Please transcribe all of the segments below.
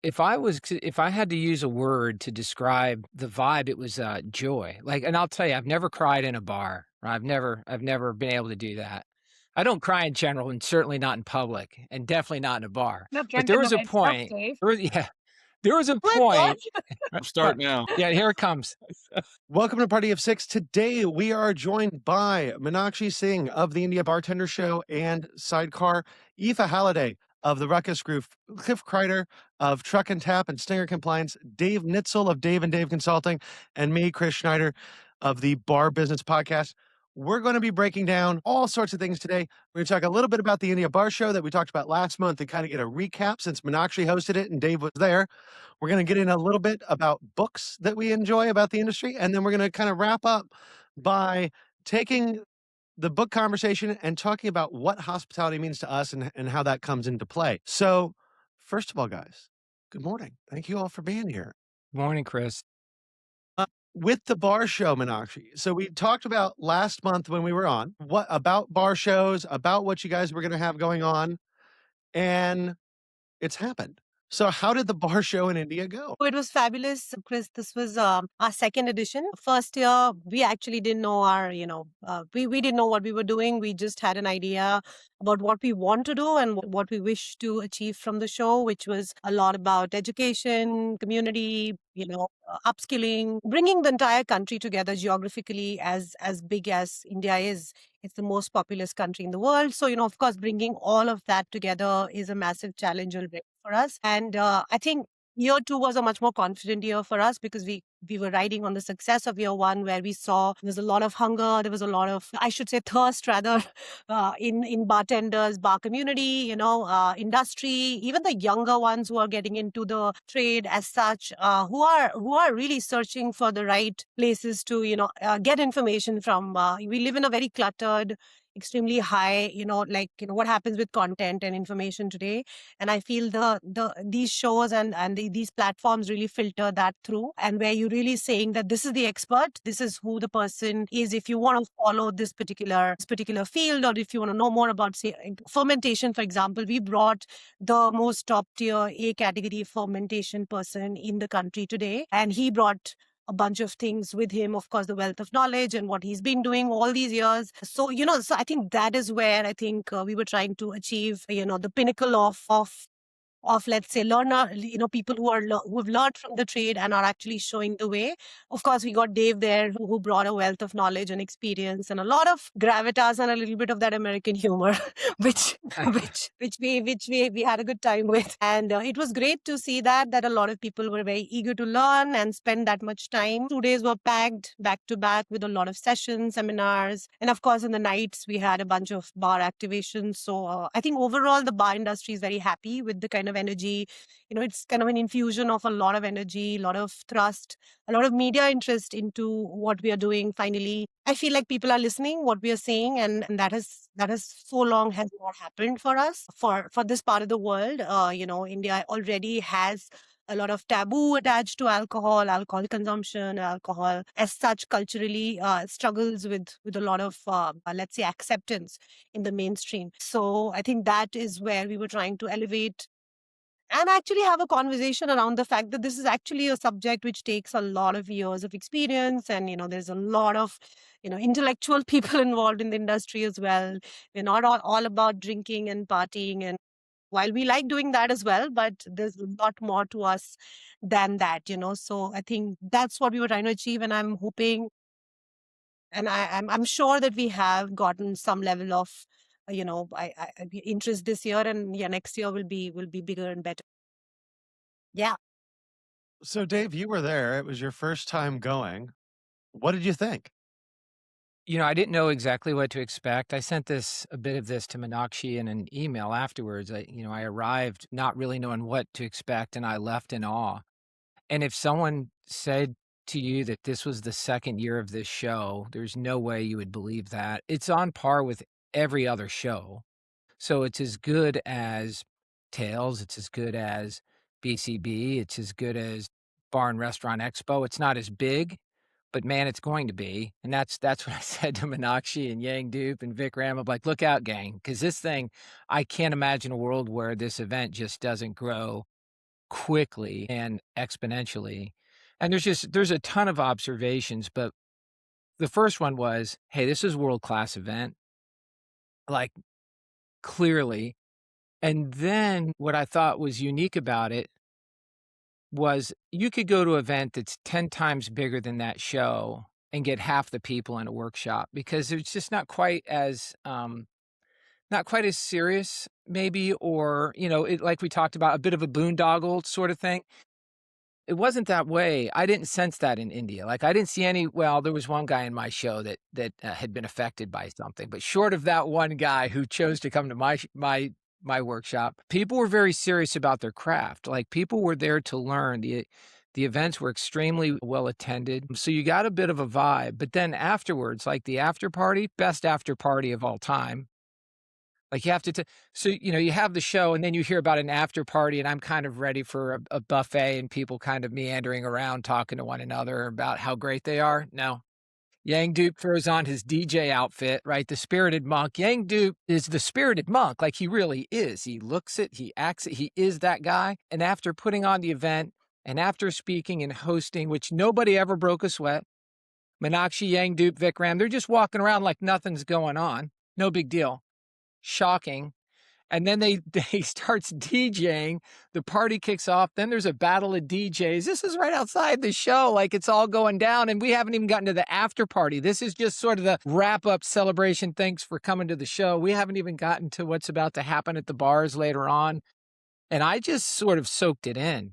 If I had to use a word to describe the vibe, it was, joy. Like, and I'll tell you, I've never cried in a bar. I've never been able to do that. I don't cry in general, and certainly not in public, and definitely not in a bar. Not But drunk there in the was a right stuff, point Dave. there was yeah, there was a Oh my God. point Start now. yeah, here it comes. Welcome to Party of Six. Today we are joined by Meenakshi Singh of the India Bartender Show and Sidecar, Aoife Halliday of the Ruckus Group, Cliff Kreider of Truck and Tap and Stinger Compliance, Dave Nitzel of Dave and Dave Consulting, and me, Chris Schneider of the Bar Business Podcast. We're going to be breaking down all sorts of things today. We're going to talk a little bit about the India Bar Show that we talked about last month and kind of get a recap since Meenakshi hosted it and Dave was there. We're going to get in a little bit about books that we enjoy about the industry, and then we're going to kind of wrap up by taking the book conversation and talking about what hospitality means to us and how that comes into play. So, first of all, guys, good morning. Thank you all for being here. Morning, Chris. With the bar show, Meenakshi. So we talked about last month when we were on what about bar shows, about what you guys were going to have going on, and it's happened. So how did the bar show in India go? It was fabulous, Chris. This was our second edition. First year, we actually didn't know we didn't know what we were doing. We just had an idea about what we want to do and what we wish to achieve from the show, which was a lot about education, community, upskilling, bringing the entire country together geographically as big as India is. It's the most populous country in the world. So, of course, bringing all of that together is a massive challenge already for us. And I think year two was a much more confident year for us because we were riding on the success of year one, where we saw there was a lot of hunger, there was a lot of, I should say, thirst rather, in bartenders, bar community, industry, even the younger ones who are getting into the trade as such, who are really searching for the right places to get information from. We live in a very cluttered, extremely high, what happens with content and information today. And I feel these shows and these platforms really filter that through, and where you're really saying that this is the expert, this is who the person is. If you want to follow this particular field, or if you want to know more about, say, fermentation, for example, we brought the most top tier A category fermentation person in the country today, and he brought a bunch of things with him, of course, the wealth of knowledge and what he's been doing all these years. So I think that is where I think we were trying to achieve, the pinnacle of let's say learner, people who have learned from the trade and are actually showing the way. Of course, we got Dave there, who brought a wealth of knowledge and experience and a lot of gravitas and a little bit of that American humor, which which we had a good time with. And it was great to see that a lot of people were very eager to learn and spend that much time. 2 days were packed back to back with a lot of sessions, seminars, and of course in the nights we had a bunch of bar activations. So I think overall the bar industry is very happy with the kind of energy. It's kind of an infusion of a lot of energy, a lot of thrust, a lot of media interest into what we are doing. Finally, I feel like people are listening what we are saying, and that has so long has not happened for us, for this part of the world. India already has a lot of taboo attached to alcohol consumption, alcohol as such culturally struggles with a lot of, let's say, acceptance in the mainstream. So I think that is where we were trying to elevate and actually have a conversation around the fact that this is actually a subject which takes a lot of years of experience, and there's a lot of intellectual people involved in the industry as well. We're not all about drinking and partying, and while we like doing that as well, but there's a lot more to us than that. So I think that's what we were trying to achieve, and I'm hoping, and I'm sure that we have gotten some level of interest this year, and yeah, next year will be bigger and better. Yeah. So, Dave, you were there. It was your first time going. What did you think? I didn't know exactly what to expect. I sent a bit of this to Meenakshi in an email afterwards. I arrived not really knowing what to expect, and I left in awe. And if someone said to you that this was the second year of this show, there's no way you would believe that. It's on par with every other show. So it's as good as Tales, it's as good as BCB, it's as good as Bar and Restaurant Expo. It's not as big, but man, it's going to be. And that's what I said to Meenakshi and Yang Dupe and Vic Ram. I'm like, look out, gang, because this thing, I can't imagine a world where this event just doesn't grow quickly and exponentially. And there's a ton of observations, but the first one was, "Hey, this is a world-class event," like, clearly. And then what I thought was unique about it was you could go to an event that's 10 times bigger than that show and get half the people in a workshop because it's just not quite as serious maybe, or, it like we talked about, a bit of a boondoggle sort of thing. It wasn't that way. I didn't sense that in India. Like, I didn't see any. Well, there was one guy in my show that had been affected by something, but short of that one guy who chose to come to my workshop, people were very serious about their craft. Like, people were there to learn. The events were extremely well attended, so you got a bit of a vibe. But then afterwards, like the after party, best after party of all time. Like, you have to so, you have the show, and then you hear about an after party, and I'm kind of ready for a buffet and people kind of meandering around talking to one another about how great they are. No. Yang Duke throws on his DJ outfit, right? The spirited monk. Yang Duke is the spirited monk, like he really is. He looks it, he acts it, he is that guy. And after putting on the event and after speaking and hosting, which nobody ever broke a sweat, Meenakshi, Yang Duke, Vikram, they're just walking around like nothing's going on. No big deal. Shocking. And then they starts DJing, the party kicks off, then there's a battle of DJs. This is right outside the show, like it's all going down, and we haven't even gotten to the after party. This is just sort of the wrap-up celebration. Thanks for coming to the show. We haven't even gotten to what's about to happen at the bars later on. And I just sort of soaked it in,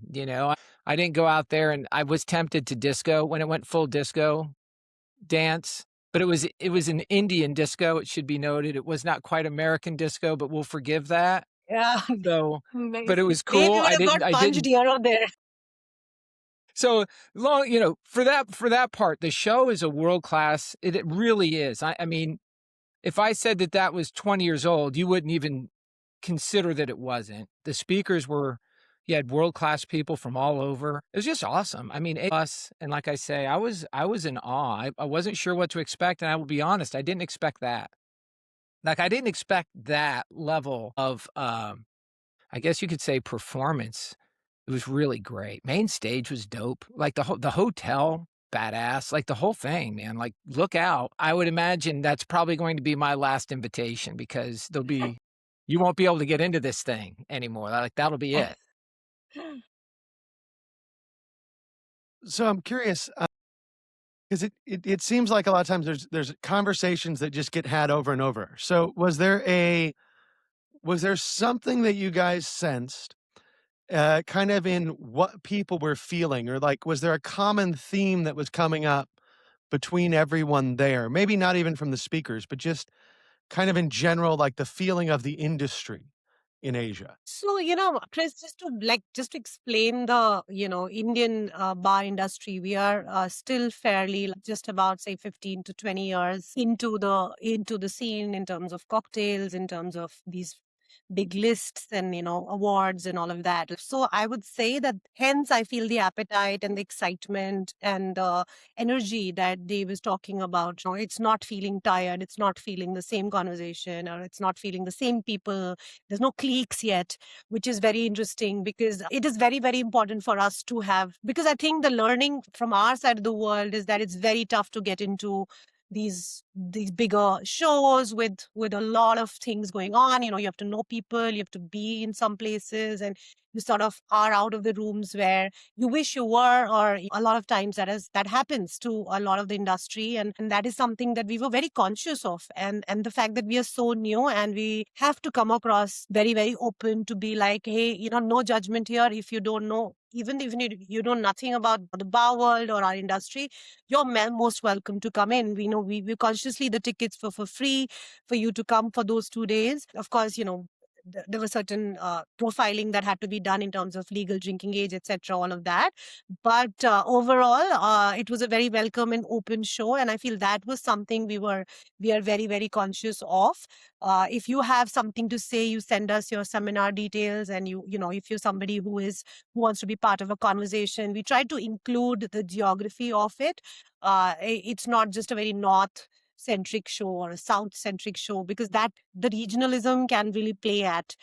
I didn't go out there, and I was tempted to disco when it went full disco dance, but it was an Indian disco, it should be noted. It was not quite American disco, but we'll forgive that. Yeah. So, but it was Maybe cool. would have got I punched didn't. here or there. So long, for that part, the show is a world class. It really is. I mean, if I said that was 20 years old, you wouldn't even consider that it wasn't. The speakers were, you had world class people from all over. It was just awesome. I mean, us, and like I say, I was in awe. I wasn't sure what to expect, and I will be honest, I didn't expect that. Like, I didn't expect that level of, I guess you could say, performance. It was really great. Main stage was dope. Like, the hotel, badass. Like, the whole thing, man. Like, look out. I would imagine that's probably going to be my last invitation because you won't be able to get into this thing anymore. Like, that'll be it. So I'm curious, 'cause it seems like a lot of times there's conversations that just get had over and over. So was there something that you guys sensed, kind of in what people were feeling? Or, like, was there a common theme that was coming up between everyone there? Maybe not even from the speakers, but just kind of in general, like, the feeling of the industry in Asia. So, Chris, just to explain the, Indian bar industry, we are still fairly just about say 15 to 20 years into the scene in terms of cocktails, in terms of these big lists and awards and all of that. So I would say that hence I feel the appetite and the excitement and the energy that Dave is talking about. It's not feeling tired, it's not feeling the same conversation, or it's not feeling the same people. There's no cliques yet, which is very interesting because it is very, very important for us to have, because I think the learning from our side of the world is that it's very tough to get into these bigger shows with a lot of things going on. You have to know people, you have to be in some places, and you sort of are out of the rooms where you wish you were, or a lot of times that happens to a lot of the industry, and that is something that we were very conscious of, and the fact that we are so new and we have to come across very, very open to be like, hey, no judgment here. If you don't know, even if you know nothing about the bar world or our industry, you're most welcome to come in. We know we consciously the tickets for free for you to come for those 2 days. Of course, there was certain profiling that had to be done in terms of legal drinking age, etc., all of that. But overall, it was a very welcome and open show, and I feel that was something we are very, very conscious of. If you have something to say, you send us your seminar details, and if you're somebody who wants to be part of a conversation, we try to include the geography of it. It's not just a very north centric show or a south centric show, because that the regionalism can really play at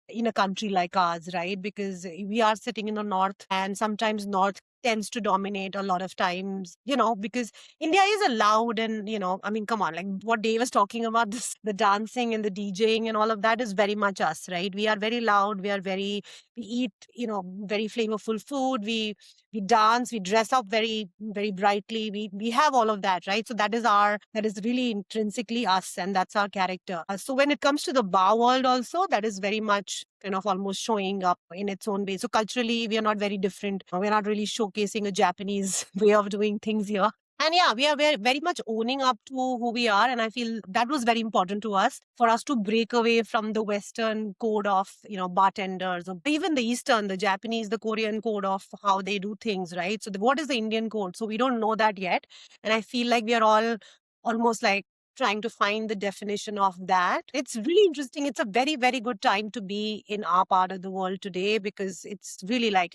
in a country like ours, right? Because we are sitting in the north, and sometimes north tends to dominate a lot of times, because India is a loud and, I mean, come on, like what Dave was talking about, this, the dancing and the DJing and all of that is very much us, right? We are very loud. We eat, very flavorful food. We dance, we dress up very, very brightly. We have all of that, right? So that is really intrinsically us, and that's our character. So when it comes to the bar world also, that is very much kind of almost showing up in its own way. So culturally, we are not very different. We're not really showcasing a Japanese way of doing things here. And yeah, we are very, very much owning up to who we are. And I feel that was very important to us, for us to break away from the Western code of, bartenders, or even the Eastern, the Japanese, the Korean code of how they do things, right? So what is the Indian code? So we don't know that yet. And I feel like we are all almost like trying to find the definition of that. It's really interesting. It's a very, very good time to be in our part of the world today, because it's really like,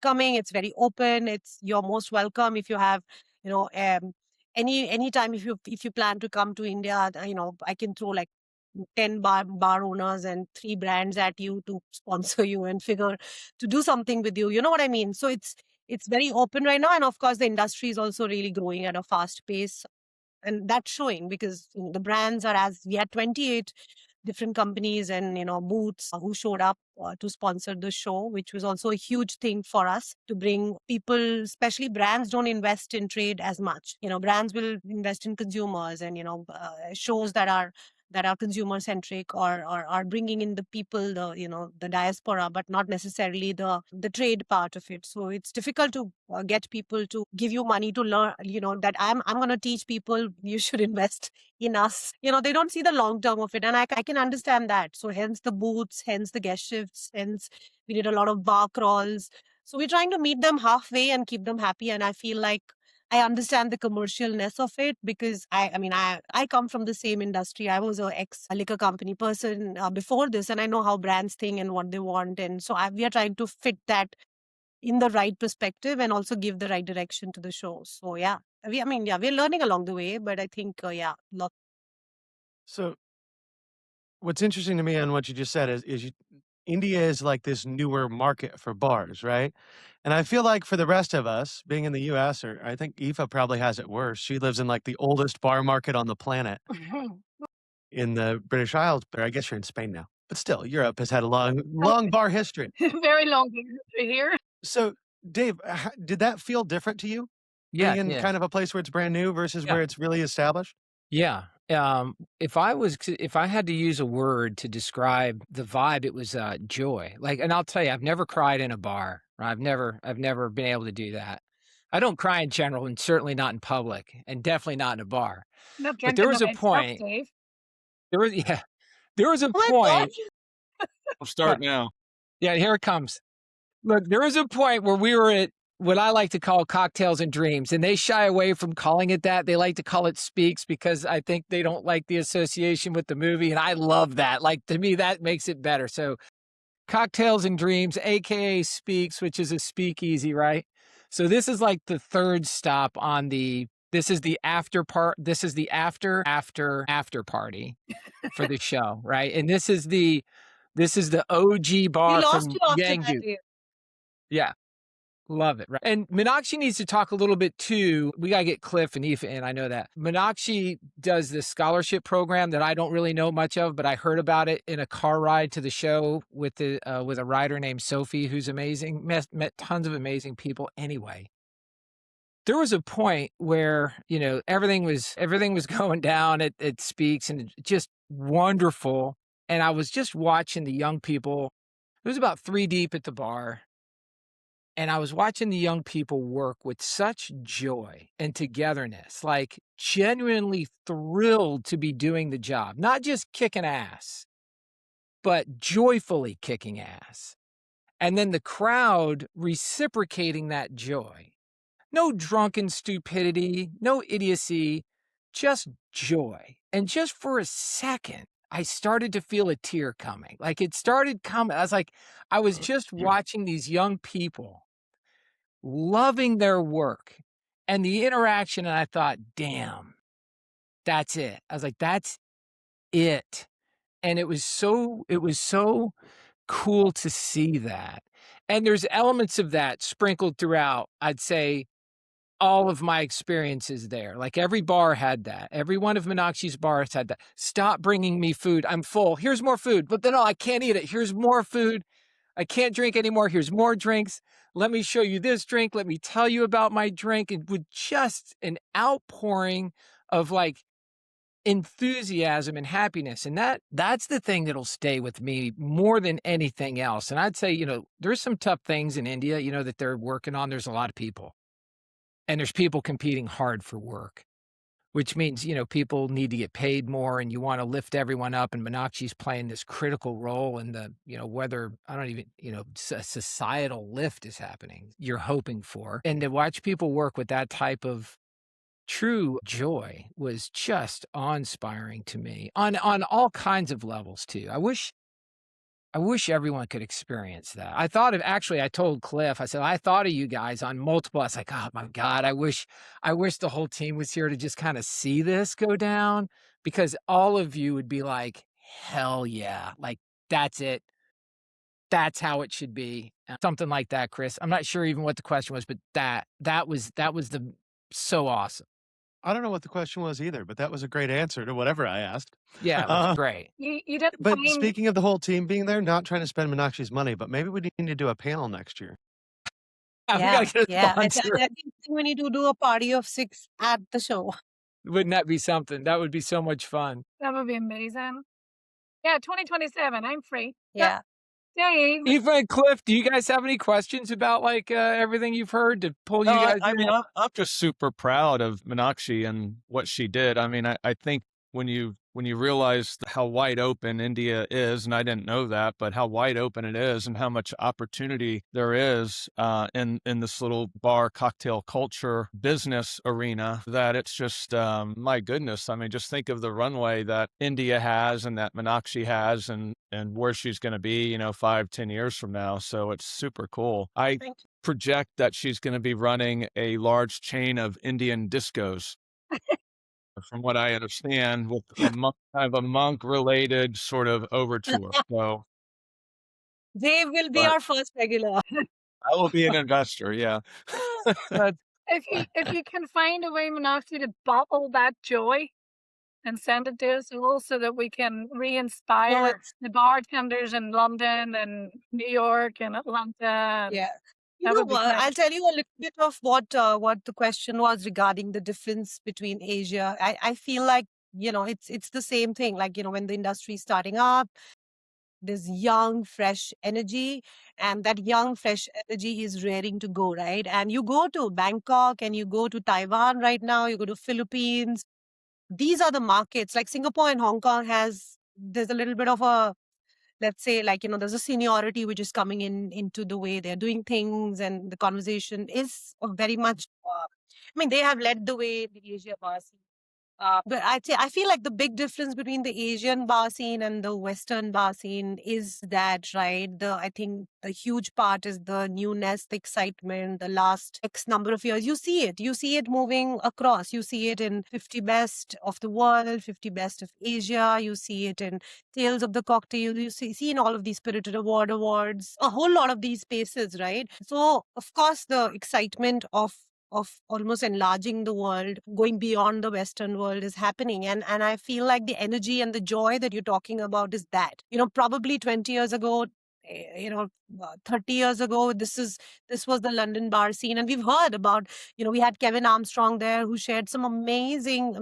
coming, it's very open, it's, you're most welcome. If you have, you know any time, if you plan to come to India, I can throw like 10 bar owners and 3 brands at you to sponsor you and figure to do something with you, you know what I mean? So it's very open right now, and of course the industry is also really growing at a fast pace, and that's showing because the brands are, as we had 28 different companies and booths who showed up to sponsor the show, which was also a huge thing for us to bring people. Especially brands don't invest in trade as much. Brands will invest in consumers, and shows that are consumer centric, or are bringing in the people, the diaspora, but not necessarily the trade part of it. So it's difficult to get people to give you money to learn, that I'm going to teach people, you should invest in us. They don't see the long term of it, and I can understand that. So hence the booths, hence the guest shifts, hence we did a lot of bar crawls. So we're trying to meet them halfway and keep them happy. And I feel like I understand the commercialness of it, because I mean, I come from the same industry. I was a ex liquor company person before this, and I know how brands think and what they want. And so we are trying to fit that in the right perspective and also give the right direction to the show. So yeah, we're learning along the way, but I think, yeah, lots. So what's interesting to me on what you just said is India is like this newer market for bars, right? And I feel like for the rest of us, being in the US, or I think Aoife probably has it worse. She lives in like the oldest bar market on the planet in the British Isles, but I guess you're in Spain now. But still, Europe has had a long bar history. Very long history here. So, Dave, did that feel different to you? Yeah, Being in yeah, kind of a place where it's brand new versus yeah, where it's really established? yeah. If I had to use a word to describe the vibe, it was joy. Like, and I'll tell you, I've never cried in a bar. I've never been able to do that. I don't cry in general, and certainly not in public, and definitely not in a bar. Not But drunk there in the was a right stuff, point. Dave. There was yeah, there was a Oh my God. point. We'll uh, start now. yeah, here it comes. Look, there was a point where we were at what I like to call cocktails and dreams, and they shy away from calling it that. They like to call it Speaks because I think they don't like the association with the movie, and I love that. Like, to me, that makes it better. So, cocktails and dreams, aka Speaks, which is a speakeasy, right? So this is like the third stop on the. This is the after part. This is the after party for the show, right? And this is the OG We bar lost from you after that, Yangdu. Dave. Yeah. Love it, right? And Meenakshi needs to talk a little bit too. We gotta get Cliff and Aoife in. I know that. Meenakshi does this scholarship program that I don't really know much of, but I heard about it in a car ride to the show with a writer named Sophie, who's amazing. Met tons of amazing people. Anyway, there was a point where everything was going down at Speaks, and just wonderful. And I was just watching the young people. It was about 3 deep at the bar, and I was watching the young people work with such joy and togetherness, like genuinely thrilled to be doing the job, not just kicking ass, but joyfully kicking ass. And then the crowd reciprocating that joy. No drunken stupidity, no idiocy, just joy. And just for a second, I started to feel a tear coming. Like, it started coming. I was just watching these young people loving their work and the interaction. And I thought, damn, that's it. I was like, that's it. and it was so cool to see that. And there's elements of that sprinkled throughout, I'd say, all of my experiences there. Like, every bar had that. Every one of Meenakshi's bars had that. "Stop bringing me food. I'm full. Here's more food." "But then, no, I can't eat it. Here's more food. I can't drink anymore. Here's more drinks. Let me show you this drink. Let me tell you about my drink." And with just an outpouring of, like, enthusiasm and happiness, and that's the thing that'll stay with me more than anything else. And I'd say, there's some tough things in India, that they're working on. There's a lot of people, and there's people competing hard for work, which means, people need to get paid more, and you wanna lift everyone up, and Meenakshi's playing this critical role in the, whether I don't even, societal lift is happening, you're hoping for. And to watch people work with that type of true joy was just awe-inspiring to me on all kinds of levels too. I wish everyone could experience that. I told Cliff, I said, "I thought of you guys on multiple." I was like, "Oh my God, I wish the whole team was here to just kinda see this go down, because all of you would be like, 'Hell yeah.' Like, that's it. That's how it should be." Something like that, Chris. I'm not sure even what the question was, but that was the so awesome. I don't know what the question was either, but that was a great answer to whatever I asked. Yeah, it was Uh, great. You didn't but find speaking of the whole team being there, not trying to spend Meenakshi's money, but maybe we need to do a panel next year. Yeah, we Yeah, gotta get a yeah. sponsor. I think we need to do a party of 6 at the show. Wouldn't that be something? That would be so much fun. that would be amazing. Yeah, 2027, I'm free. Yeah. Dave, Eva and Cliff, do you guys have any questions about, like, everything you've heard to pull No, you guys I mean, in? I'm just super proud of Meenakshi and what she did. I mean, I think when you realize how wide open India is, and I didn't know that, but how wide open it is and how much opportunity there is in this little bar cocktail culture business arena, that it's just my goodness. I mean, just think of the runway that India has and that Meenakshi has, and where she's going to be, 5, 10 years from now. So it's super cool. I Thank you. project that she's going to be running a large chain of Indian discos, from what I understand, with kind of a monk-related sort of overture. So, Dave will be but our first regular. I will be an investor. Yeah. That's if you can find a way, Meenakshi, to bottle that joy and send it to us all so that we can No, re-inspire it's the bartenders in London and New York and Atlanta, and yeah. You that know would be what? great. I'll tell you a little bit of what the question was regarding the difference between Asia. I feel like, it's the same thing. Like, when the industry is starting up, there's young, fresh energy, and that young, fresh energy is raring to go, right? And you go to Bangkok and you go to Taiwan right now, you go to Philippines. These are the markets. Like Singapore and Hong Kong there's a little bit of a, let's say, like, there's a seniority which is coming into the way they're doing things, and the conversation is very much, I mean, they have led the way in the Asia bar scene. But I feel like the big difference between the Asian bar scene and the Western bar scene is that, right? I think the huge part is the newness, the excitement, the last X number of years. You see it. You see it moving across. You see it in 50 Best of the World, 50 Best of Asia. You see it in Tales of the Cocktail. You see in all of these Spirited Awards, a whole lot of these spaces, right? So, of course, the excitement of almost enlarging the world, going beyond the Western world is happening. And I feel like the energy and the joy that you're talking about is that. Probably 20 years ago, 30 years ago, this was the London bar scene. And we've heard about, we had Kevin Armstrong there who shared some amazing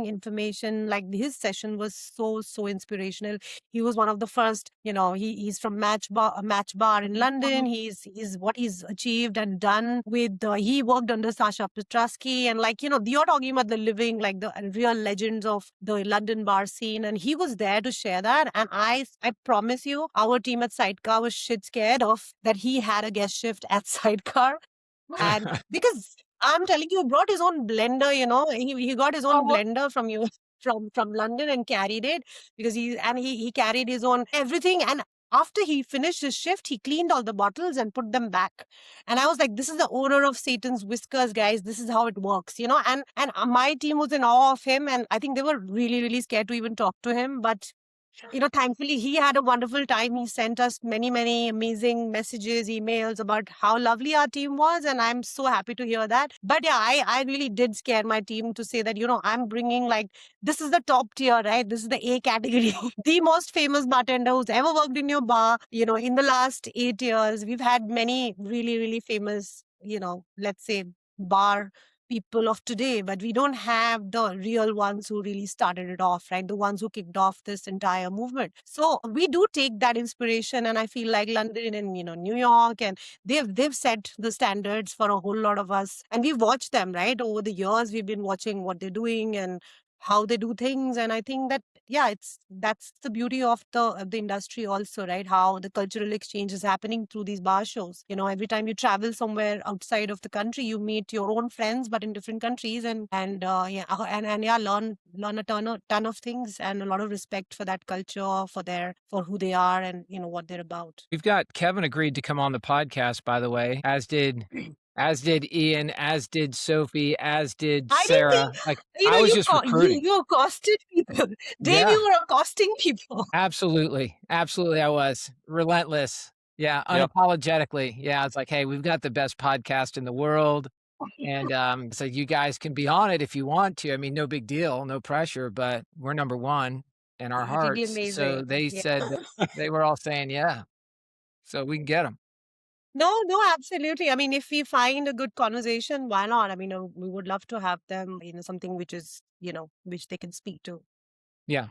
information. Like, his session was so inspirational. He was one of the first, he's from Match Bar in London. He's what he's achieved and done with, he worked under Sasha Petrusky. And, like, you're talking about the living, like, the real legends of the London bar scene. And he was there to share that. And I promise you, our team at Sidecar was shit scared of that he had a guest shift at Sidecar. And because I'm telling you, he brought his own blender, he got his own Oh, blender from you from London and carried it, because he carried his own everything. And after he finished his shift, he cleaned all the bottles and put them back. And I was like, this is the owner of Satan's whiskers, guys. This is how it works, and my team was in awe of him. And I think they were really, really scared to even talk to him. But Thankfully, he had a wonderful time. He sent us many, many amazing messages, emails about how lovely our team was. And I'm so happy to hear that. But yeah, I really did scare my team to say that, I'm bringing this is the top tier, right? This is the A category. The most famous bartender who's ever worked in your bar. In the last 8 years, we've had many really, really famous, let's say bar people of today, but we don't have the real ones who really started it off, right? The ones who kicked off this entire movement. So we do take that inspiration, and I feel like London and New York, and they've set the standards for a whole lot of us, and we've watched them, right? Over the years, we've been watching what they're doing and how they do things, and I think that yeah, that's the beauty of the industry also, right? How the cultural exchange is happening through these bar shows. Every time you travel somewhere outside of the country, you meet your own friends, but in different countries, and yeah, learn a ton of things, and a lot of respect for that culture, for who they are, and what they're about. We've got Kevin agreed to come on the podcast, by the way, as did Ian, as did Sophie, as did I didn't Sarah. think Like I was just recruiting. you accosted people. Dave, Yeah, you were accosting people. absolutely. Absolutely I was. Relentless. Yeah, Yep. unapologetically. Yeah, it's like, "Hey, we've got the best podcast in the world, and, so you guys can be on it if you want to. I mean, no big deal, no pressure, but we're number 1 in our Really hearts." So amazing. they Yeah. said that they were all saying, "Yeah." So we can get them. No, no, absolutely. I mean, if we find a good conversation, why not? I mean, we would love to have them, something which is, which they can speak to. Yeah.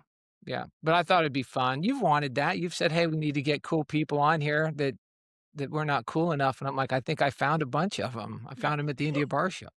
Yeah. But I thought it'd be fun. You've wanted that. You've said, "Hey, we need to get cool people on here that we're not cool enough." And I'm like, "I think I found a bunch of them. I found them at the India Barshow."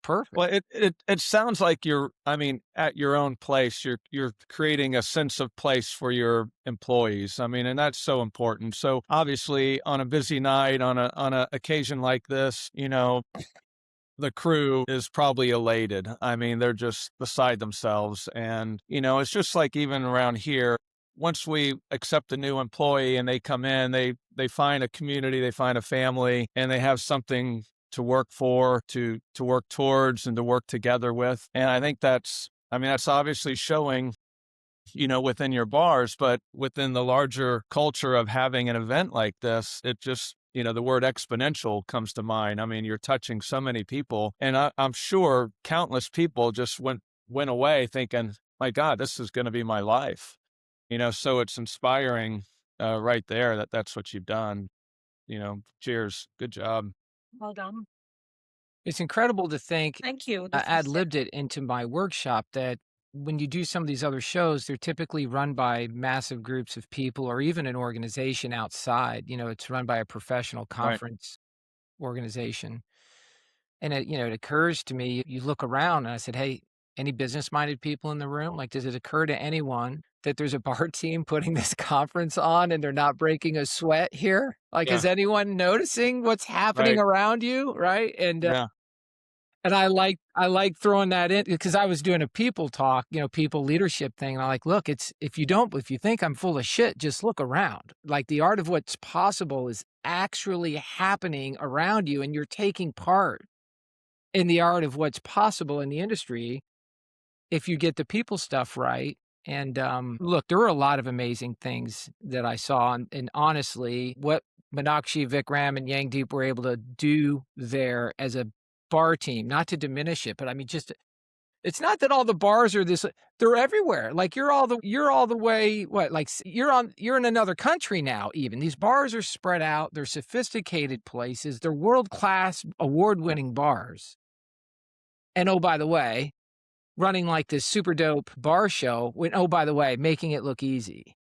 Perfect. Well, it sounds like you're, I mean, at your own place, you're creating a sense of place for your employees. I mean, and that's so important. So obviously, on a busy night, on a occasion like this, the crew is probably elated. I mean, they're just beside themselves. And, it's just like even around here, once we accept a new employee and they come in, they find a community, they find a family, and they have something to work for, to work towards and to work together with. And I think that's obviously showing, within your bars, but within the larger culture of having an event like this, it just, the word exponential comes to mind. I mean, you're touching so many people, and I'm sure countless people just went away thinking, my God, this is going to be my life. So it's inspiring right there that's what you've done. Cheers. Good job. Well done. It's incredible to think Thank you. I This is ad-libbed it into my workshop that when you do some of these other shows, they're typically run by massive groups of people or even an organization outside. It's run by a professional Right. conference organization. And it occurs to me, you look around and I said, "Hey, any business-minded people in the room? Like, does it occur to anyone that there's a bar team putting this conference on and they're not breaking a sweat here? Like, Yeah. is anyone noticing what's happening Right. around you?" Right? Yeah. And I like throwing that in because I was doing a people talk, people leadership thing. And I'm like, "Look, if you think I'm full of shit, just look around. Like the art of what's possible is actually happening around you, and you're taking part in the art of what's possible in the industry if you get the people stuff right." And look, there were a lot of amazing things that I saw, and honestly, what Meenakshi, Vikram, and Yangdeep were able to do there as a bar team, not to diminish it, but I mean, just it's not that all the bars are this, they're everywhere. Like you're all the way, what, like you're in another country now, even. These bars are spread out, they're sophisticated places, they're world-class, award-winning bars. And oh, by the way, running like this super dope bar show when, oh, by the way, making it look easy.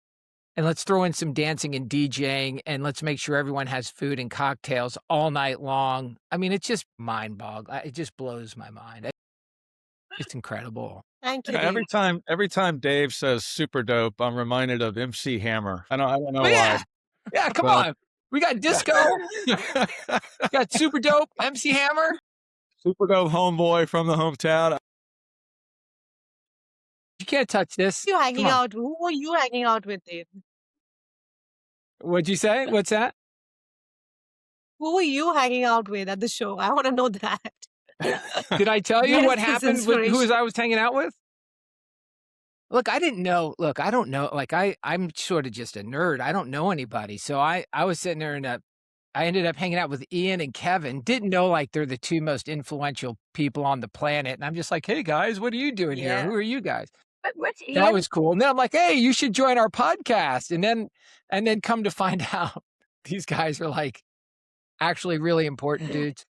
And let's throw in some dancing and DJing, and let's make sure everyone has food and cocktails all night long. I mean, it's just mind-boggling. It just blows my mind. It's incredible. Thank you, Yeah, Dave. every time Dave says super dope, I'm reminded of MC Hammer. I don't know Oh, why, yeah. Yeah, come but on. We got disco, got super dope, MC Hammer. super dope homeboy from the hometown. You can't touch this. You Come hanging on. out? Who were you hanging out with, Dave? What'd you say? What's that? Who were you hanging out with at the show? I want to know that. Did I tell you Where's what this happened with who inspiration? I was hanging out with? Look, I didn't know look, I don't know, like, I'm sort of just a nerd, I don't know anybody, so I was sitting there and, I ended up hanging out with Ian and Kevin, didn't know, like, they're the 2 most influential people on the planet, and I'm just like, "Hey, guys, what are you doing here? Who Yeah. are you guys?" But what's That Ian? was cool, and then I'm like, "Hey, you should join our podcast," and then come to find out these guys are, like, actually really important dudes.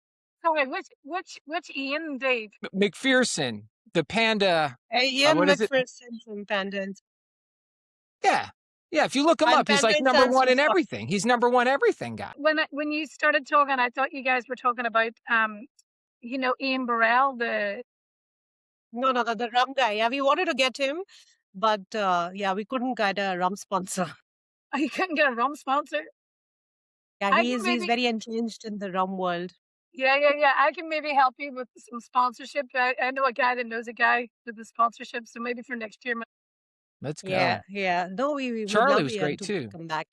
Sorry, which Ian, Dave? McPherson, the panda, Ian what is it? McPherson from Panda and Yeah. Yeah, if you look him I'm up, he's, Panda like, and number Sans 1 from in Scotland. everything. He's number 1 everything guy. When you started talking, I thought you guys were talking about Ian Burrell, the No, the rum guy. Yeah, we wanted to get him, but yeah, we couldn't get a rum sponsor. you couldn't get a rum sponsor. Yeah, I can he's maybe very entrenched in the rum world. yeah. I can maybe help you with some sponsorship. I know a guy that knows a guy with the sponsorship, so maybe for next year. Let's Yeah, go. yeah. No, we would Charlie love was Ian great to too. come back.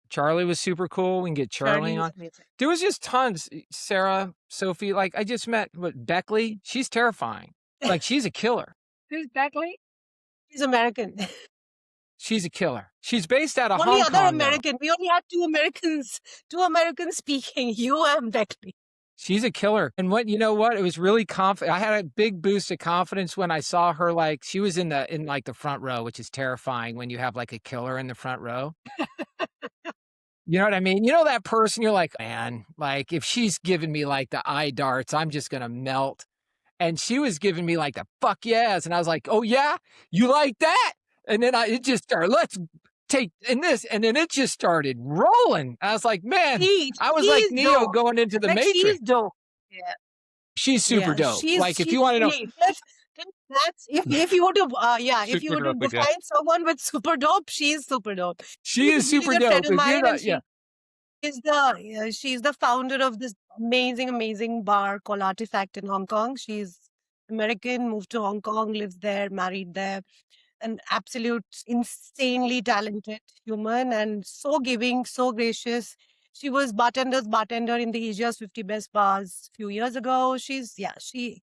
Charlie was super cool. We can get Charlie Charlie is on. amazing. There was just tons. Sarah, Sophie, like I just met Beckley. She's terrifying. Like she's a killer. Who's Beckley? He's American. She's a killer. She's based out of Only Hong other Kong though. American. We only had two Americans speaking. You and Beckley. She's a killer. And you know what? It was really confident. I had a big boost of confidence when I saw her. Like she was in like the front row, which is terrifying when you have like a killer in the front row. You know what I mean? You know that person, you're like, man, like if she's giving me like the eye darts, I'm just gonna melt. And she was giving me like the fuck yes. And I was like, oh yeah, you like that? And then it just started, let's take in this. And then it just started rolling. I was like, man, I was like She's Neo dope. going into the Like she's Matrix. dope. Yeah. She's super Yeah, dope. Like if she's you want to know, really that's if you were to if you Super were to dope again. define someone with super dope, she's super dope. she She's is a really super good friend dope. of If you're mine, and not, yeah. she's the founder of this amazing bar called Artifact in Hong Kong. She's American, moved to Hong Kong, lives there, married there. An absolute insanely talented human and so giving, so gracious. She was bartender in the Asia's 50 best bars a few years ago. She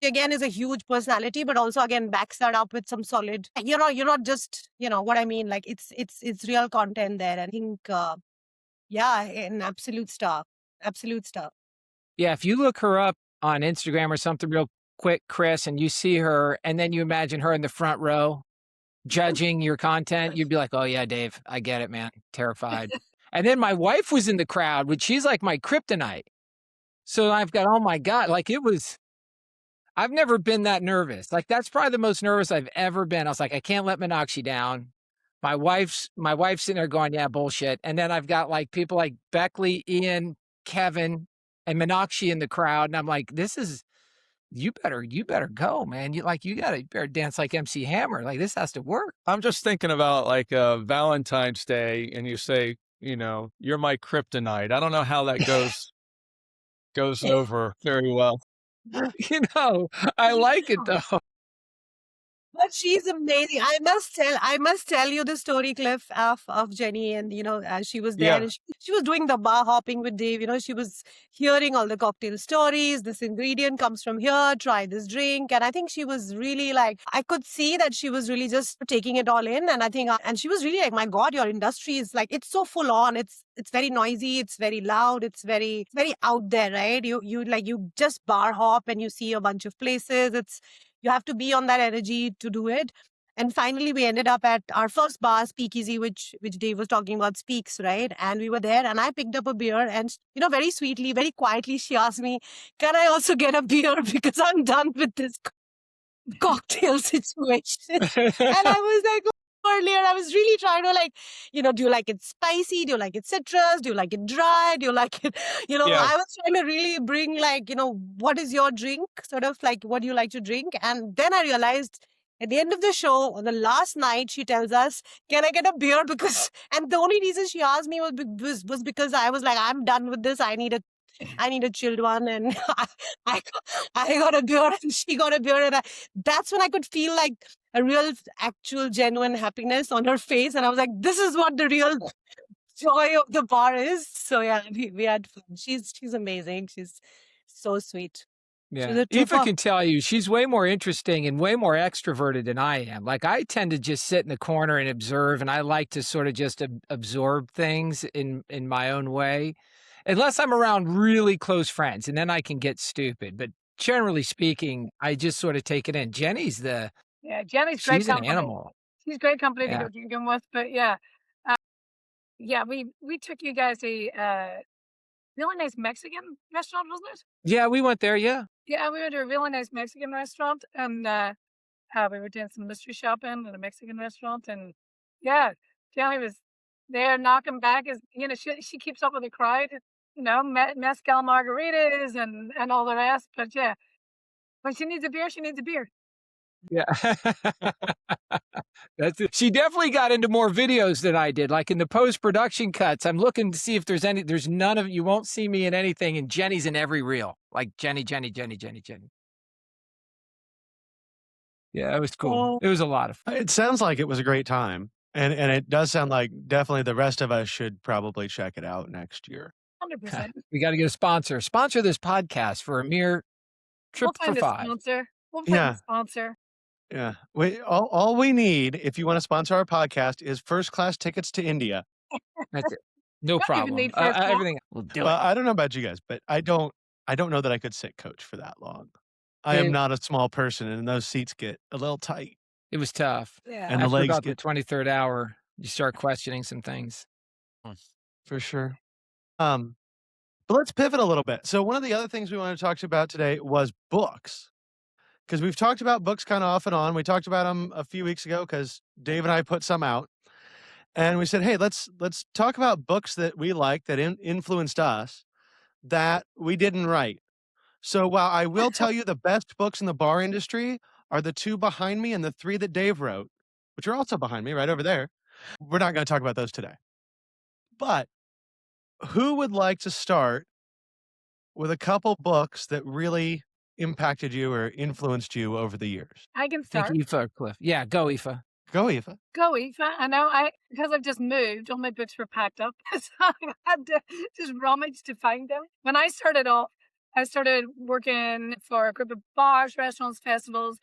again is a huge personality, but also again backs that up with some solid. You're not just what I mean. Like it's real content there. And I think yeah, an absolute star. Yeah, if you look her up on Instagram or something real quick, Chris, and you see her, and then you imagine her in the front row judging your content, you'd be like, oh yeah, Dave, I get it, man. Terrified. And then my wife was in the crowd, which she's like my kryptonite. So I've got, oh my God, like I've never been that nervous. Like that's probably the most nervous I've ever been. I was like, I can't let Meenakshi down. My wife's sitting there going, yeah, bullshit. And then I've got like people like Beckley, Ian, Kevin, and Meenakshi in the crowd. And I'm like, you better go, man. You better dance like MC Hammer. Like this has to work. I'm just thinking about like Valentine's Day, and you say, you're my kryptonite. I don't know how that goes over very well. I like it though. But she's amazing. I must tell you the story, Cliff, of Jenny. And, as she was there Yeah. and she was doing the bar hopping with Dave. She was hearing all the cocktail stories. This ingredient comes from here. Try this drink. And I think she was really like, I could see that she was really just taking it all in. And I think, and she was really like, my God, your industry is like, it's so full on. It's very noisy. It's very loud. It's very out there, right? You just bar hop and you see a bunch of places. You have to be on that energy to do it. And finally, we ended up at our first bar, Speakeasy, which Dave was talking about, Speaks, right? And we were there, and I picked up a beer, and very sweetly, very quietly, she asked me, "Can I also get a beer because I'm done with this cocktail situation?" And I was like, earlier, I was really trying to like, do you like it spicy? Do you like it citrus? Do you like it dry? Do you like it, Yeah. I was trying to really bring like, what is your drink? Sort of like, what do you like to drink? And then I realized at the end of the show, on the last night, she tells us, can I get a beer? And the only reason she asked me was because I was like, I'm done with this. I need a chilled one. And I got a beer and she got a beer. And that's when I could feel like a real, actual, genuine happiness on her face. And I was like, this is what the real joy of the bar is. So yeah, we had fun. She's amazing. She's so sweet. So Yeah. the two Aoife for can tell you she's way more interesting and way more extroverted than I am. Like, I tend to just sit in the corner and observe, and I like to sort of just absorb things in my own way, unless I'm around really close friends, and then I can get stupid. But generally speaking, I just sort of take it in. Yeah, Jenny's great She's an company. animal. She's great company to Yeah. go drinking with, but yeah. Yeah, we took you guys to a really nice Mexican restaurant, wasn't it? Yeah, we went there, yeah. Yeah, we went to a really nice Mexican restaurant, and we were doing some mystery shopping at a Mexican restaurant, and yeah, Jenny was there knocking back as she keeps up with the crowd, mezcal margaritas and all the rest. But yeah, when she needs a beer, she needs a beer. Yeah. That's it. She definitely got into more videos than I did. Like in the post-production cuts, I'm looking to see if there's none of you won't see me in anything, and Jenny's in every reel. Like Jenny, Jenny, Jenny, Jenny, Jenny. Yeah, it was cool. oh, It was a lot of fun. It sounds like it was a great time, and it does sound like definitely the rest of us should probably check it out next year. 100%. We got to get a sponsor. Sponsor this podcast for a mere We'll trip for find a five. sponsor. We'll find a Yeah, sponsor. yeah. All we need, if you want to sponsor our podcast, is first class tickets to India. That's it. No Don't even problem. need first class. Everything we'll do Well, it. I don't know about you guys, but I don't know that I could sit coach for that long. I am It, not a small person, and those seats get a little tight, it was tough. Yeah. and the After legs about the get 23rd hour, you start questioning some things. for sure. But let's pivot a little bit. So one of the other things we wanted to talk about today was books, because we've talked about books kind of off and on. We talked about them a few weeks ago because Dave and I put some out, and we said, hey, let's talk about books that we like that influenced us that we didn't write. So while I will tell you the best books in the bar industry are the two behind me and the three that Dave wrote, which are also behind me right over there, we're not going to talk about those today. But who would like to start with a couple books that really impacted you or influenced you over the years? I can Think start. Aoife or Cliff. Yeah, go Aoife. Go, Eva. Go, Aoife. I know because I've just moved, all my books were packed up. So I had to just rummage to find them. When I started off, I started working for a group of bars, restaurants, festivals.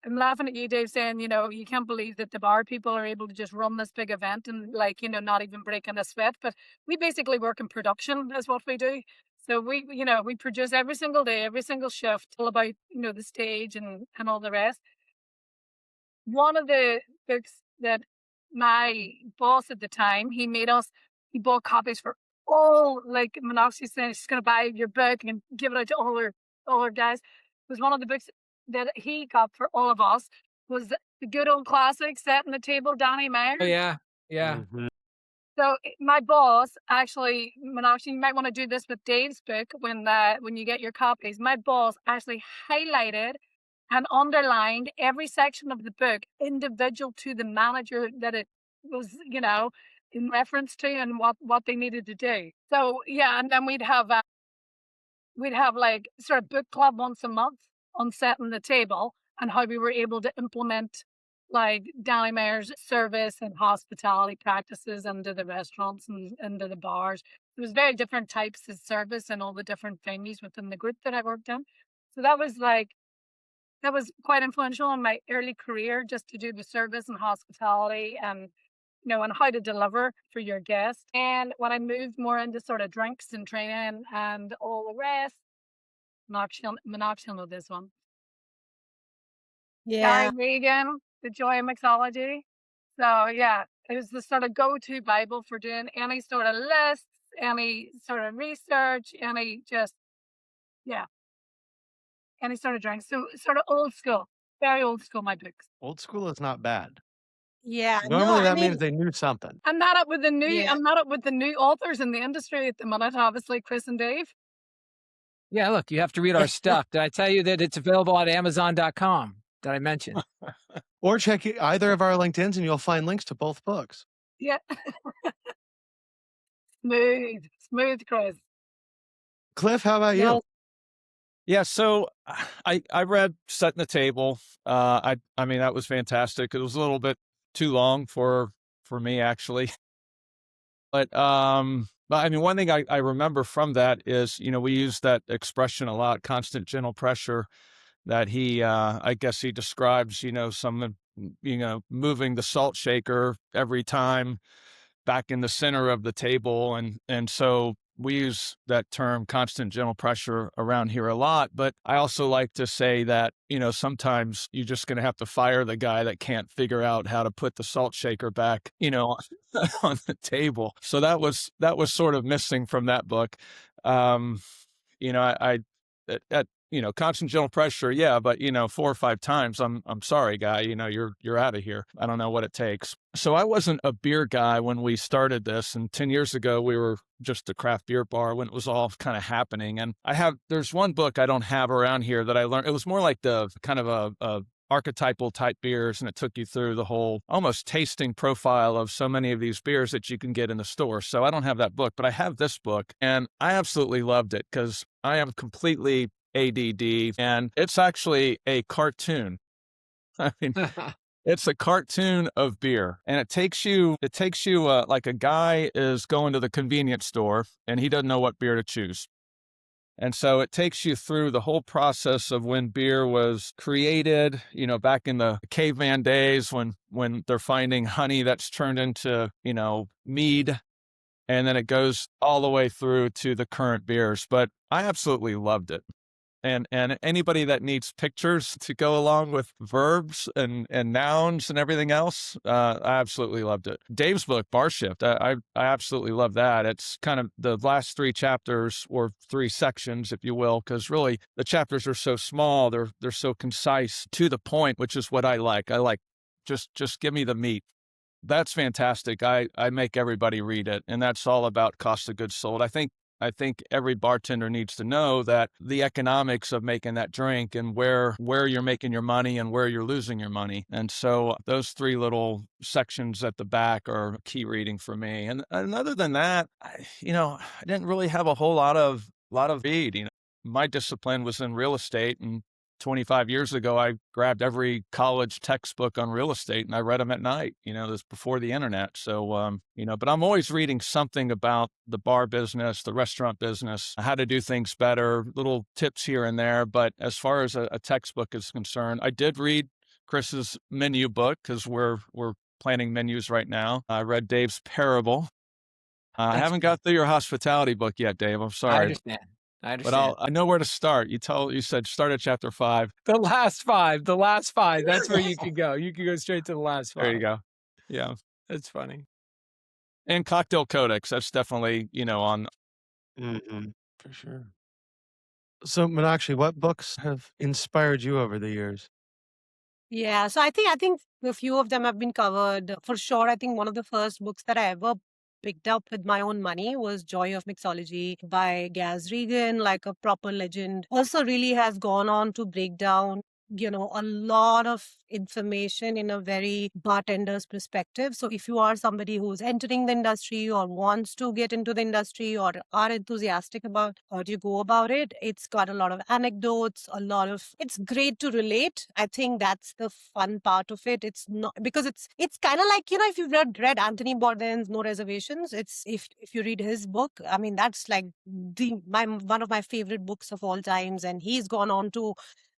I'm laughing at you, Dave, saying, you can't believe that the bar people are able to just run this big event and not even breaking a sweat. But we basically work in production is what we do. So we produce every single day, every single shift, all about, the stage and all the rest. One of the books that my boss at the time, he bought copies for all, like Monoxy saying she's going to buy your book and give it out to all her guys. It was one of the books that he got for all of us was the good old classic Set in the Table, Danny Meyer. Oh, yeah. Yeah. Mhm. So my boss actually, Meenakshi, you might want to do this with Dave's book when you get your copies. My boss actually highlighted and underlined every section of the book individual to the manager that it was, in reference to and what they needed to do. So yeah, and then we'd have like sort of book club once a month on Setting the Table and how we were able to implement like Danny Meyer's service and hospitality practices into the restaurants and into the bars. There was very different types of service and all the different venues within the group that I worked in. So that was quite influential in my early career, just to do the service and hospitality and and how to deliver for your guests. And when I moved more into sort of drinks and training and all the rest, Meenakshi know this one. Gary yeah. Regan, The Joy of Mixology. So yeah, it was the sort of go-to Bible for doing any sort of lists, any sort of research, any sort of drink. So sort of old school, very old school, my books. Old school is not bad. Yeah. No, Normally I that means mean, they knew something. I'm not up with the new. yeah. I'm not up with the new authors in the industry at the minute. Obviously, Chris and Dave. Yeah, look, you have to read our stuff. Did I tell you that it's available at Amazon.com? Did I mention? Or check either of our LinkedIns and you'll find links to both books. Yeah, smooth, Chris. Cliff, how about you? No, Yeah, so I read Setting the Table. I mean that was fantastic. It was a little bit too long for me actually. But I mean, one thing I remember from that is, we use that expression a lot, constant gentle pressure, that I guess he describes, some, moving the salt shaker every time back in the center of the table. And so we use that term constant gentle pressure around here a lot. But I also like to say that, sometimes you're just going to have to fire the guy that can't figure out how to put the salt shaker back, on the table. So that was sort of missing from that book. Um, at constant gentle pressure, yeah, but 4 or 5 times, I'm sorry, guy, you're out of here. I don't know what it takes. So I wasn't a beer guy when we started this, and 10 years ago we were just a craft beer bar when it was all kind of happening. And there's one book I don't have around here that I learned. It was more like the kind of a archetypal type beers, and it took you through the whole almost tasting profile of so many of these beers that you can get in the store. So I don't have that book, but I have this book, and I absolutely loved it because I am completely ADD, and it's actually a cartoon. I mean, it's a cartoon of beer, and it takes you like a guy is going to the convenience store and he doesn't know what beer to choose. And so it takes you through the whole process of when beer was created, back in the caveman days when they're finding honey that's turned into, mead. And then it goes all the way through to the current beers. But I absolutely loved it. And anybody that needs pictures to go along with verbs and nouns and everything else, I absolutely loved it. Dave's book, Bar Shift, I absolutely love that. It's kind of the last 3 chapters, or 3 sections, if you will, because really the chapters are so small, they're so concise, to the point, which is what I like. I like just give me the meat. That's fantastic. I make everybody read it, and that's all about cost of goods sold. I think every bartender needs to know that the economics of making that drink, and where you're making your money and where you're losing your money. And so those 3 little sections at the back are key reading for me. And other than that, I didn't really have a whole lot of read. My discipline was in real estate, and 25 years ago, I grabbed every college textbook on real estate and I read them at night. This before the internet. So, but I'm always reading something about the bar business, the restaurant business, how to do things better, little tips here and there. But as far as a textbook is concerned, I did read Chris's menu book because we're planning menus right now. I read Dave's Parable. I That's haven't got through your hospitality book yet, Dave. I'm I sorry. understand. I But understand. I know where to start. You said start at chapter 5. The last 5, that's where you could go. You could go straight to the last There you 5. go. Yeah. That's funny. And Cocktail Codex, that's definitely, on. Mhm. For sure. So, Meenakshi, what books have inspired you over the years? Yeah, so I think a few of them have been covered. For sure, I think one of the first books that I ever picked up with my own money was Joy of Mixology by Gaz Regan, like a proper legend. Also really has gone on to break down, a lot of information in a very bartender's perspective. So if you are somebody who's entering the industry or wants to get into the industry or are enthusiastic about how do you go about it, it's got a lot of anecdotes, it's great to relate. I think that's the fun part of it. It's not because it's kind of like, if you've read Anthony Bourdain's No Reservations, it's if you read his book, I mean, that's like one of my favorite books of all times. And he's gone on to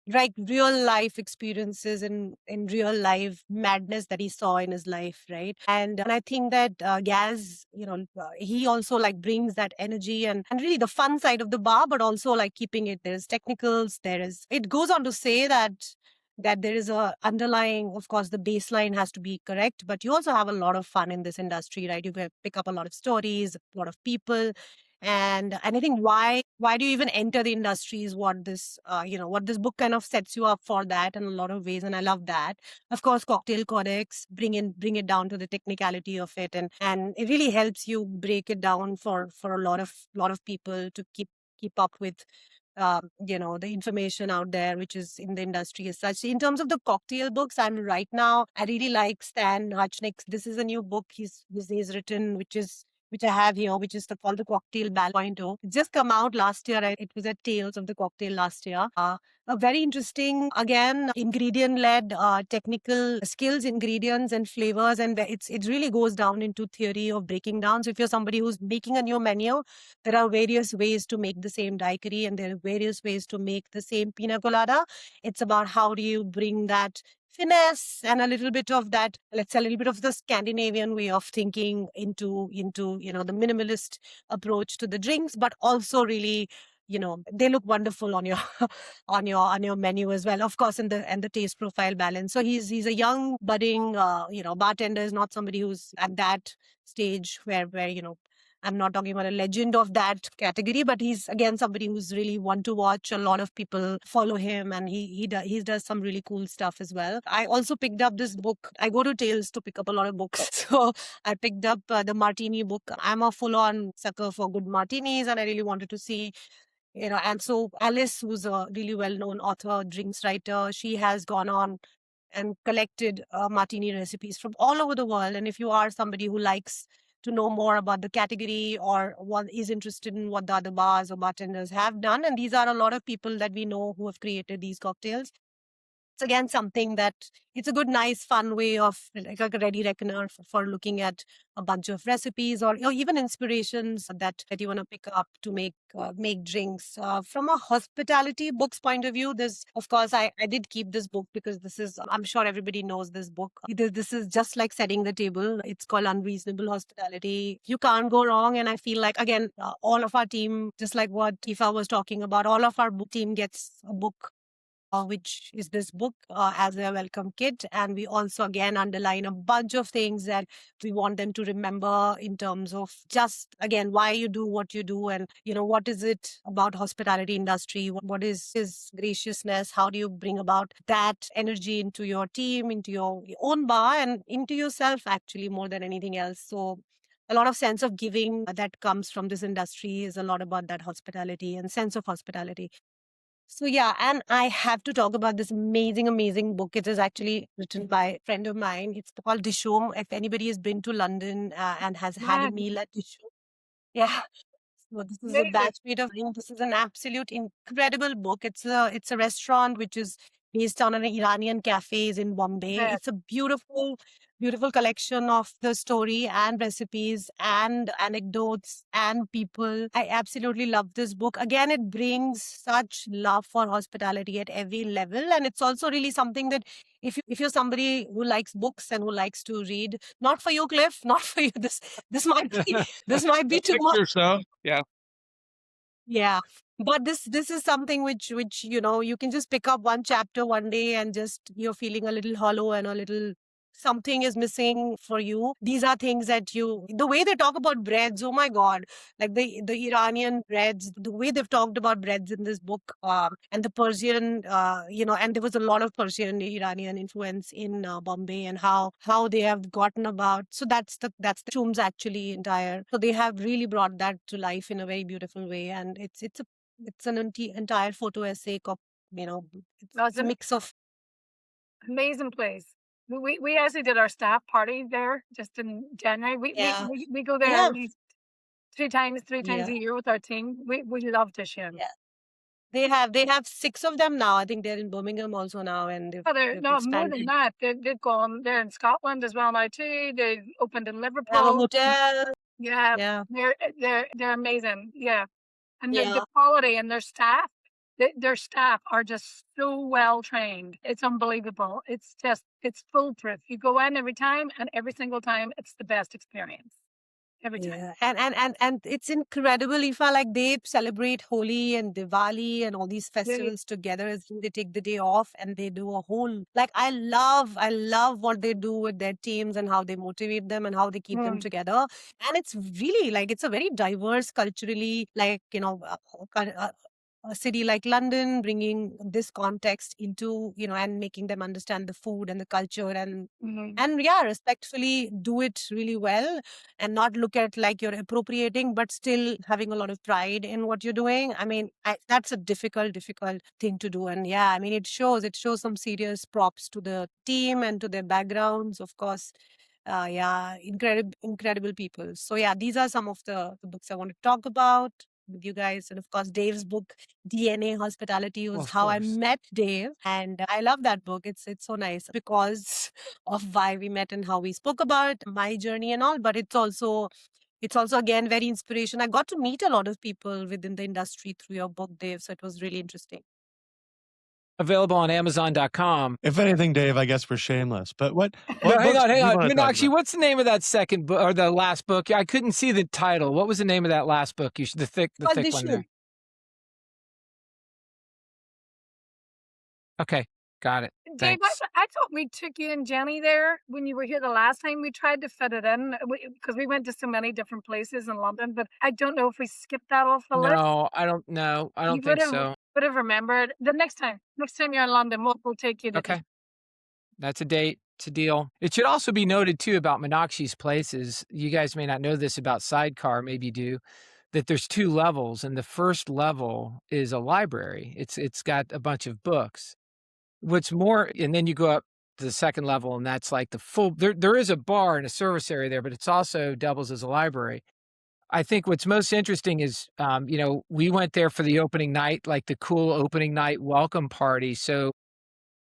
like real life experiences and in real life madness that he saw in his life, right? And I think that Gaz, he also like brings that energy and really the fun side of the bar, but also like keeping it. There's technicals. It goes on to say that there is a underlying, of course, the baseline has to be correct, but you also have a lot of fun in this industry, right? You can pick up a lot of stories, a lot of people. And I think why do you even enter the industry is what this book kind of sets you up for that in a lot of ways, and I love that. Of course, Cocktail Codex, bring it down to the technicality of it, and it really helps you break it down for a lot of people to keep up with the information out there, which is in the industry as such. In terms of the cocktail books, I really like Stan Hutchnick's. This is a new book he's written, which is which I have here, which is called the Cocktail Balance 2.0. It just come out last year. It was at Tales of the Cocktail last year. A very interesting, again, ingredient led, technical skills, ingredients, and flavors. And it really goes down into theory of breaking down. So if you're somebody who's making a new menu, there are various ways to make the same daiquiri and there are various ways to make the same pina colada. It's about how do you bring that finesse and a little bit of that, let's say a little bit of the Scandinavian way of thinking into the minimalist approach to the drinks, but also really they look wonderful on your on your menu as well, of course, and the taste profile balance. So he's a young budding bartender, is not somebody who's at that stage where I'm not talking about a legend of that category, but he's again somebody who's really one to watch. A lot of people follow him, and he does some really cool stuff as well. I also picked up this book. I go to Tales to pick up a lot of books, so I picked up the Martini book. I'm a full-on sucker for good martinis, and I really wanted to see. And so Alice, who's a really well-known author, drinks writer, she has gone on and collected martini recipes from all over the world. And if you are somebody who likes to know more about the category or what is interested in what the other bars or bartenders have done, and these are a lot of people that we know who have created these cocktails, it's again something that it's a good, nice, fun way of like a ready reckoner for looking at a bunch of recipes or even inspirations that you want to pick up to make drinks. From a hospitality books point of view, there's of course I did keep this book because this is, I'm sure everybody knows this book. This is just like setting the table. It's called Unreasonable Hospitality. You can't go wrong, and I feel like again all of our team, just like what Aoife was talking about, all of our team gets a book which is this book as a welcome kit. And we also, again, underline a bunch of things that we want them to remember in terms of just, again, why you do what you do and, what is it about hospitality industry? What is his graciousness? How do you bring about that energy into your team, into your own bar and into yourself, actually, more than anything else? So a lot of sense of giving that comes from this industry is a lot about that hospitality and sense of hospitality. So yeah, and I have to talk about this amazing, amazing book. It is actually written by a friend of mine. It's called Dishoom. If anybody has been to London and has had a Man, meal at Dishoom, yeah. So this is a amazing. batchmate of mine. This is an absolute incredible book. It's a restaurant which is based on an Iranian cafes in Bombay. Best. It's a beautiful, beautiful collection of the story and recipes and anecdotes and people. I absolutely love this book. Again, it brings such love for hospitality at every level, and it's also really something that if you're somebody who likes books and who likes to read, not for you, Cliff, not for you. This might be this might be too much. Picture so. Yeah. Yeah. But this is something which you can just pick up one chapter one day and just you're feeling a little hollow and a little something is missing for you. These are things that the way they talk about breads, oh my God, like the Iranian breads, the way they've talked about breads in this book, and the Persian, and there was a lot of Persian Iranian influence in Bombay and how they have gotten about. So that's the Chum's actually entire. So they have really brought that to life in a very beautiful way, and it's an entire photo essay. You know, Well, it's it's a an mix of amazing place. We actually did our staff party there just in January. yeah, We go there yeah, at least three times yeah, a year with our team. We love Dishoom. yeah. They have six of them now. I think they're in Birmingham also now, and they've Oh, they've no, more than expanded. that. They've gone. They're in Scotland as well now too. They opened in They have a Liverpool. hotel. Yeah, Yeah, they're amazing. Yeah, and the yeah, quality and their staff. Their staff are just so well trained. It's unbelievable. It's foolproof. You go in every time, and every single time, it's the best experience every time. yeah. And it's incredible, Ifa. Like they celebrate Holi and Diwali and all these They, festivals together. As they take the day off and they do a whole like I love what they do with their teams and how they motivate them and how they keep them mm, together. And it's really like it's a very diverse culturally, like a city like London, bringing this context into, and making them understand the food and the culture mm, and yeah, respectfully do it really well and not look at like you're appropriating, but still having a lot of pride in what you're doing. I mean, that's a difficult thing to do. And yeah, I mean, it shows some serious props to the team and to their backgrounds, of course. Yeah, incredible people. So yeah, these are some of the books I want to talk about with you guys. And of course, Dave's book, DNA Hospitality, Well, was of how I course. met Dave. And I love that book. It's so nice because of why we met and how we spoke about my journey and all. But it's also again very inspiration. I got to meet a lot of people within the industry through your book, Dave. So it was really interesting. Available on Amazon.com. If anything, Dave, I guess we're shameless. But what No, what hang books on, do hang you on. want to talk Meenakshi, about? what's the name of that second book or the last book? I couldn't see the title. What was the name of that last book? The Called thick one Vishnu. there. Okay, got it. Dave, I, Thanks. I thought we took you and Jenny there when you were here the last time. We tried to fit it in because we went to so many different places in London, but I don't know if we skipped that off the list. No, I don't know. I You don't would think have so. would have remembered the next time you're in London, we'll take you to Okay, that's a date. It's a deal. It should also be noted too about Meenakshi's places. You guys may not know this about Sidecar, maybe you do, that there's two levels, and the first level is a library. It's got a bunch of books. What's more, and then you go up to the second level, and that's like the full. There is a bar and a service area there, but it's also doubles as a library. I think what's most interesting is, we went there for the opening night, like the cool opening night welcome party. So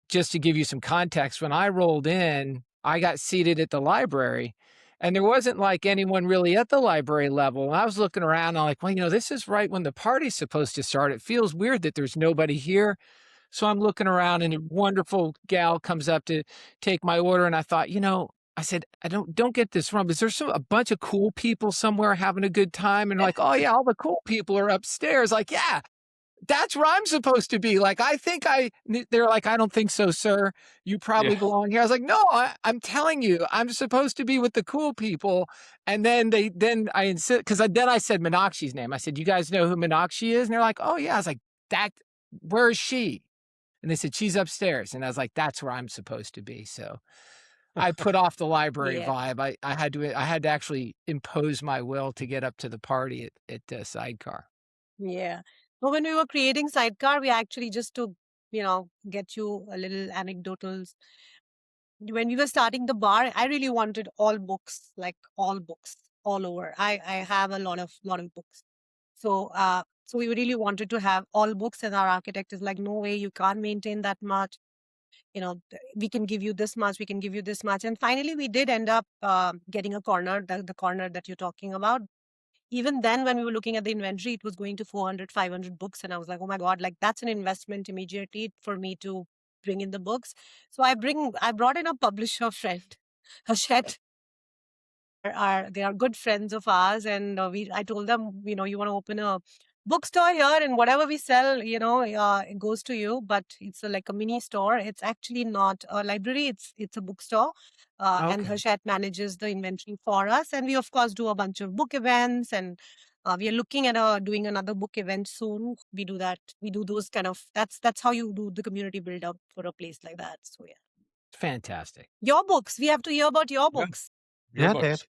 just to give you some context, when I rolled in, I got seated at the library and there wasn't like anyone really at the library level. And I was looking around, I'm like, well, this is right when the party's supposed to start. It feels weird that there's nobody here. So I'm looking around and a wonderful gal comes up to take my order. And I thought, I said, I don't get this wrong. Is there a bunch of cool people somewhere having a good time? And like, oh yeah, all the cool people are upstairs. Like, yeah, that's where I'm supposed to be. Like, they're like, I don't think so, sir. You Yeah. probably belong here. I was like, no, I'm telling you, I'm supposed to be with the cool people. And then I insist, because then I said Meenakshi's name. I said, you guys know who Meenakshi is? And they're like, oh yeah. I was like, where is she? And they said, she's upstairs. And I was like, that's where I'm supposed to be. So I put off the library Yeah. vibe. I had to actually impose my will to get up to the party at Sidecar. Yeah. But when we were creating Sidecar, we actually just to, get you a little anecdotal. When we were starting the bar, I really wanted all books, like all books, all over. I have a lot of books. So we really wanted to have all books, and our architect is like, no way, you can't maintain that much. We can give you this much, we can give you this much. And finally, we did end up getting a corner, the corner that you're talking about. Even then, when we were looking at the inventory, it was going to 400, 500 books. And I was like, oh my God, like that's an investment immediately for me to bring in the books. So I brought in a publisher friend, Hachette. They are good friends of ours. And I told them, you want to open a bookstore here, and whatever we sell, it goes to you. But it's like a mini store. It's actually not a library. It's a bookstore. And Okay. Hachette manages the inventory for us. And we, of course, do a bunch of book events. And we are looking at doing another book event soon. We do that. We do those kind of, that's how you do the community build up for a place like that. So yeah. Fantastic. Your books. We have to hear about your Yeah. books. Your Yeah, books. Dave.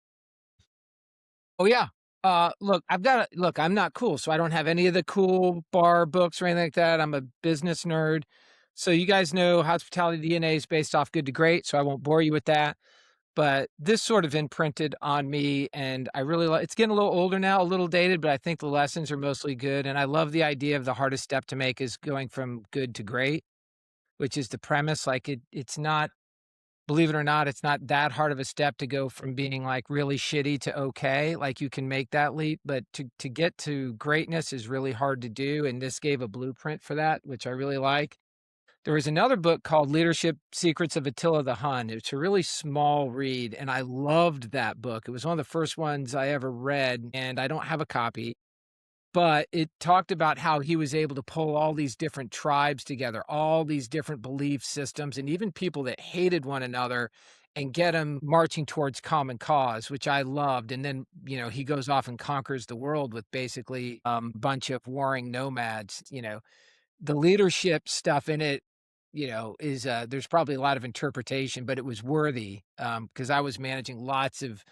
Oh yeah. Look, I'm not cool, so I don't have any of the cool bar books or anything like that. I'm a business nerd. So you guys know Hospitality DNA is based off Good to Great, so I won't bore you with that. But this sort of imprinted on me, and I really it's getting a little older now, a little dated, but I think the lessons are mostly good. And I love the idea of the hardest step to make is going from good to great, which is the premise. Like it's not, believe it or not, it's not that hard of a step to go from being like really shitty to okay. Like you can make that leap, but to get to greatness is really hard to do. And this gave a blueprint for that, which I really like. There was another book called Leadership Secrets of Attila the Hun. It's a really small read, and I loved that book. It was one of the first ones I ever read, and I don't have a copy, but it talked about how he was able to pull all these different tribes together, all these different belief systems, and even people that hated one another and get them marching towards common cause, which I loved. And then, he goes off and conquers the world with basically a bunch of warring nomads. The leadership stuff in it, is there's probably a lot of interpretation, but it was worthy because I was managing lots of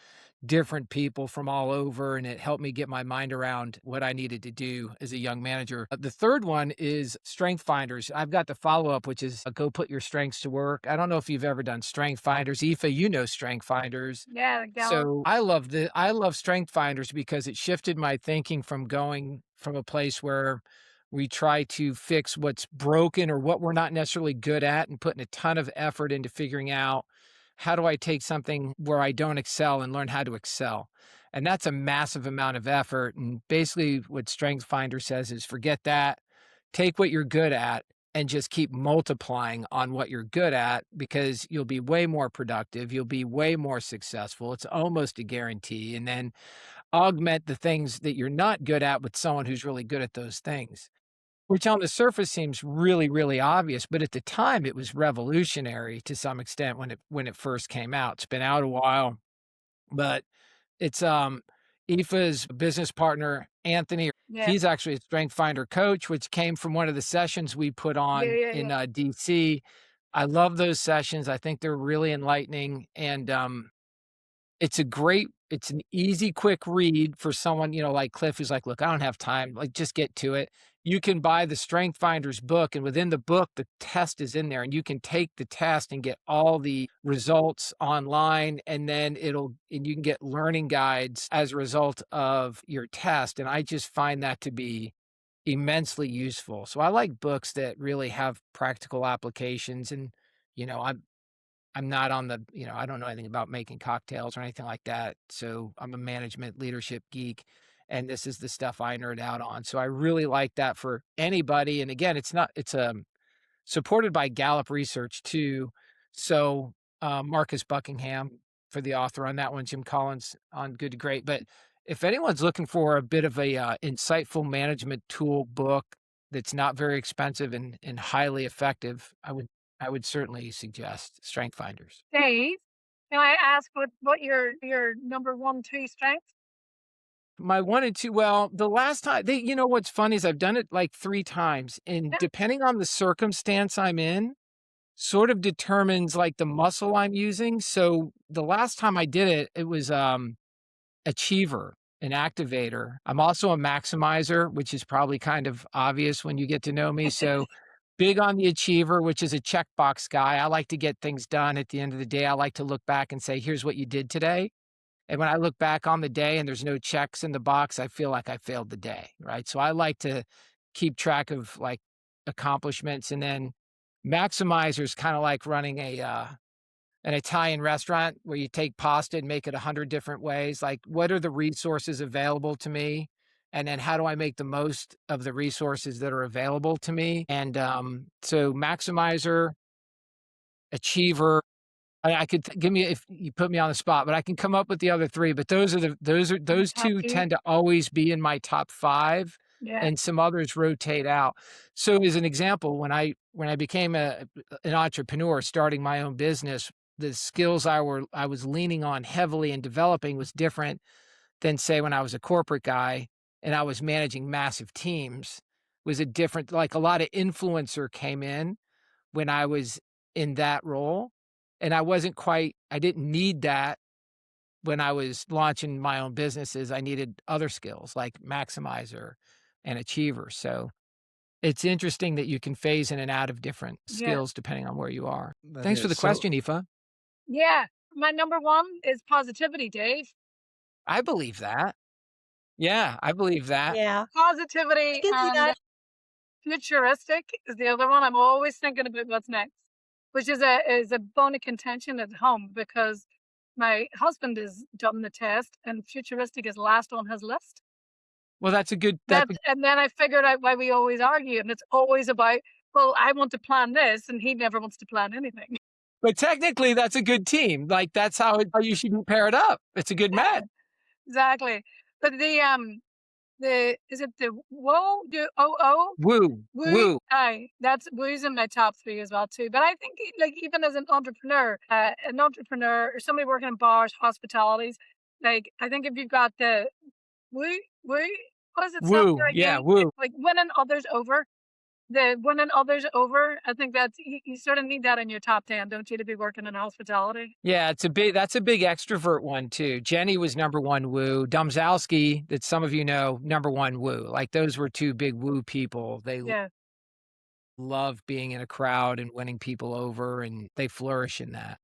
different people from all over, and it helped me get my mind around what I needed to do as a young manager. The third one is Strength Finders. I've got the follow-up, which is Go Put Your Strengths to Work. I don't know if you've ever done Strength Finders. Aoife, you know Strength Finders. Yeah, the Gallup. So I love Strength Finders because it shifted my thinking from going from a place where we try to fix what's broken or what we're not necessarily good at and putting a ton of effort into figuring out how do I take something where I don't excel and learn how to excel. And that's a massive amount of effort. And basically what Strength Finder says is forget that, take what you're good at and just keep multiplying on what you're good at, because you'll be way more productive. You'll be way more successful. It's almost a guarantee. And then augment the things that you're not good at with someone who's really good at those things, which on the surface seems really, really obvious, but at the time it was revolutionary to some extent when it first came out. It's been out a while, but it's Aoife's business partner, Anthony. Yeah. He's actually a Strength Finder coach, which came from one of the sessions we put on in DC. I love those sessions. I think they're really enlightening, and it's an easy, quick read for someone, like Cliff, who's like, look, I don't have time. Like, just get to it. You can buy the Strength Finders book, and within the book, the test is in there, and you can take the test and get all the results online, and then you can get learning guides as a result of your test. And I just find that to be immensely useful. So I like books that really have practical applications. And, I'm not on the, I don't know anything about making cocktails or anything like that. So I'm a management leadership geek, and this is the stuff I nerd out on. So I really like that for anybody. And again, it's supported by Gallup research too. So Marcus Buckingham for the author on that one, Jim Collins on Good to Great. But if anyone's looking for a bit of a insightful management tool book that's not very expensive and highly effective, I would certainly suggest Strength Finders. Dave, can I ask what your number 1, 2 strengths? My 1 and 2, well, the last time what's funny is I've done it like 3 times, and Yeah. depending on the circumstance I'm in, sort of determines like the muscle I'm using. So the last time I did it, it was achiever, an activator. I'm also a maximizer, which is probably kind of obvious when you get to know me. So big on the achiever, which is a checkbox guy. I like to get things done at the end of the day. I like to look back and say, here's what you did today. And when I look back on the day and there's no checks in the box, I feel like I failed the day, right? So I like to keep track of like accomplishments. And then maximizer is kind of like running an Italian restaurant where you take pasta and make it 100 different ways. Like, what are the resources available to me? And then how do I make the most of the resources that are available to me? And so maximizer, achiever, I could give me, if you put me on the spot, but I can come up with the other 3, but those Top 2 2? tend to always be in my top 5, Yeah. and some others rotate out. So as an example, when I became an entrepreneur starting my own business, the skills I was leaning on heavily and developing was different than, say, when I was a corporate guy and I was managing massive teams. Was a different, like a lot of influencer came in when I was in that role. And I didn't need that when I was launching my own businesses. I needed other skills like maximizer and achiever. So it's interesting that you can phase in and out of different skills depending on where you are. Thanks for the question, Aoife. Yeah. My number 1 is positivity, Dave. I believe that. Yeah, I believe that. Yeah. Positivity I can see and that. futuristic is the other one. I'm always thinking about what's next, which is a bone of contention at home because my husband has done the test and futuristic is last on his list. Well, that's a good, that's And then I figured out why we always argue, and it's always about, well, I want to plan this, and he never wants to plan anything. but technically that's a good team. Like that's how you should pair it up. It's a good match. Exactly. But is it the whoa, the Woo, woo. aye, woo's in my top 3 as well too. But I think like even as an entrepreneur or somebody working in bars, hospitalities, like I think if you've got the woo, what does it sound Woo, like yeah, again? woo. Like winning others over. The winning others over, I think that's you sort of need that in your top 10, don't you, to be working in hospitality? Yeah, that's a big extrovert one too. Jenny was number 1 woo. Domzalski, that some of you know, number 1 woo. Like, those were 2 big woo people. They Yeah, love being in a crowd and winning people over, and they flourish in that.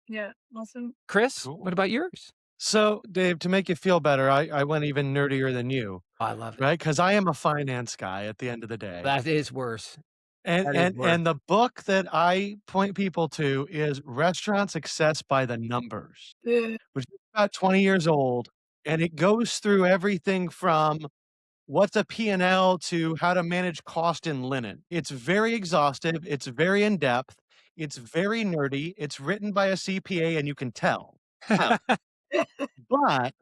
yeah, awesome. Chris, what Cool. about yours? So, Dave, to make you feel better, I went even nerdier than you, I love it. right? Because I am a finance guy at the end of the day. That is worse. And That is and worse. and the book that I point people to is Restaurant Success by the Numbers, Ugh. which is about 20 years old, and it goes through everything from what's a P&L to how to manage cost in linen. It's very exhaustive, it's very in-depth, it's very nerdy, it's written by a CPA, and you can tell. But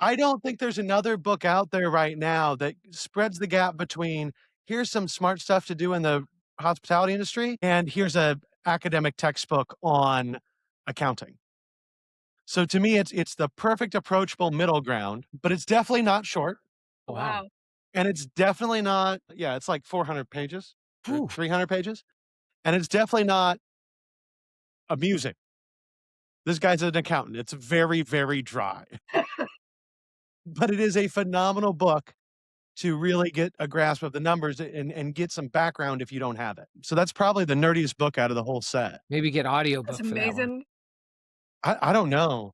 I don't think there's another book out there right now that spreads the gap between here's some smart stuff to do in the hospitality industry and here's a academic textbook on accounting. So to me, it's the perfect approachable middle ground, but it's definitely not short Wow. Wow. and it's definitely not, yeah, it's like 400 pages or Whew. 300 pages. And it's definitely not amusing. This guy's an accountant. It's very, very dry, but it is a phenomenal book to really get a grasp of the numbers and get some background if you don't have it. So that's probably the nerdiest book out of the whole set. Maybe get That's audiobook for that one, amazing. I don't know.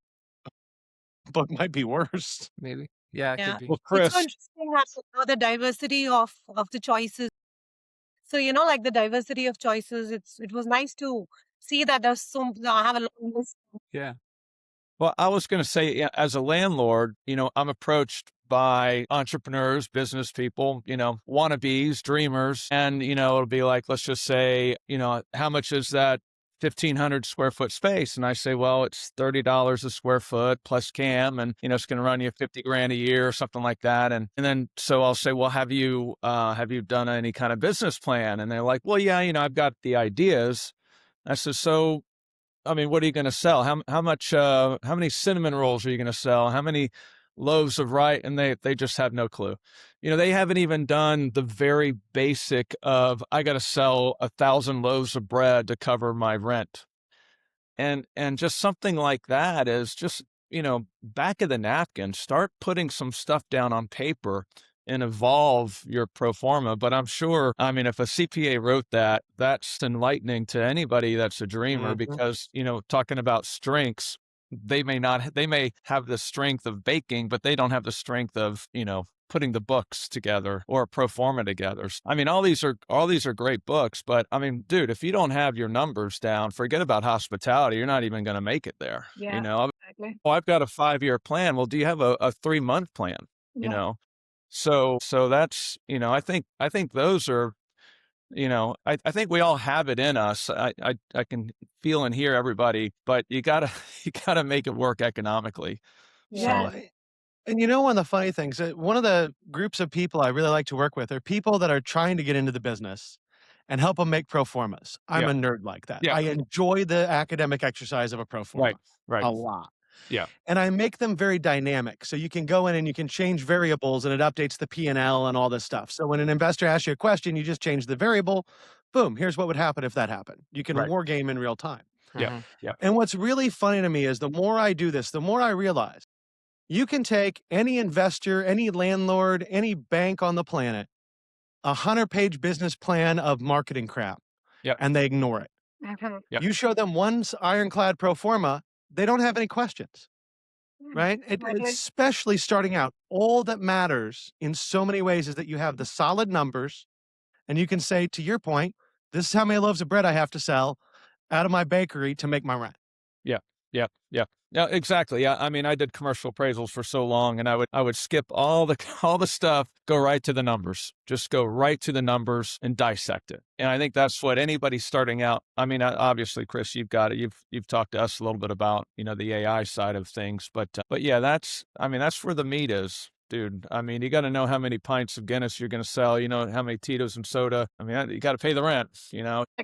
Book might be worse. maybe. Yeah, it could Yeah. be. Well, It's so Chris, interesting how the diversity of the choices. So, like the diversity of choices, it was nice to see that I have a long list. Yeah. well, I was going to say, yeah, as a landlord, I'm approached by entrepreneurs, business people, wannabes, dreamers, and, it'll be like, let's just say, how much is that 1,500 square foot space? And I say, well, it's $30 a square foot plus CAM, and, it's going to run you 50 grand a year or something like that. And then, so I'll say, well, have you done any kind of business plan? And they're like, well, yeah, I've got the ideas. I said, so I mean, what are you going to sell? How many cinnamon rolls are you going to sell? How many loaves of rye? And they just have no clue. They haven't even done the very basic of I got to sell 1,000 loaves of bread to cover my rent. And just something like that is just, back of the napkin, start putting some stuff down on paper and evolve your pro forma. But I'm sure, I mean, if a CPA wrote that, that's enlightening to anybody that's a dreamer Mhm. because, talking about strengths, they may have the strength of baking, but they don't have the strength of, putting the books together or a pro forma together. I mean, all these are great books, but I mean, dude, if you don't have your numbers down, forget about hospitality. You're not even going to make it there. Yeah, exactly. Oh, I've got a 5-year plan. Well, do you have a 3-month plan? You Yeah, know, so that's, I think those are, I think we all have it in us. I can feel and hear everybody, but you gotta, you gotta make it work economically. yeah, So, So and one of the funny things, one of the groups of people I really like to work with are people that are trying to get into the business and help them make pro formas. I'm yeah, a nerd like that. yeah, I enjoy the academic exercise of a pro right, forma right, a lot. yeah, And I make them very dynamic. So you can go in and you can change variables and it updates the P&L and all this stuff. So when an investor asks you a question, you just change the variable. Boom, here's what would happen if that happened. You can right, war game in real time. yeah, Mhm. yeah, And what's really funny to me is the more I do this, the more I realize you can take any investor, any landlord, any bank on the planet, a 100-page business plan of marketing crap, yeah, and they ignore it. mhm, yeah, You show them one ironclad pro forma, they don't have any questions. mm, Right? exactly. Especially starting out, all that matters in so many ways is that you have the solid numbers and you can say, to your point, this is how many loaves of bread I have to sell out of my bakery to make my rent. yeah, yeah, yeah. Yeah, exactly. Yeah, I mean, I did commercial appraisals for so long, and I would skip all the all the stuff, go right to the numbers, just go right to the numbers and dissect it. And I think that's what anybody starting out. I mean, obviously, Chris, you've got it. You've talked to us a little bit about the AI side of things, but yeah, that's where the meat is. Dude, I mean, you got to know how many pints of Guinness you're going to sell. You know how many Tito's and soda. I mean, you got to pay the rent.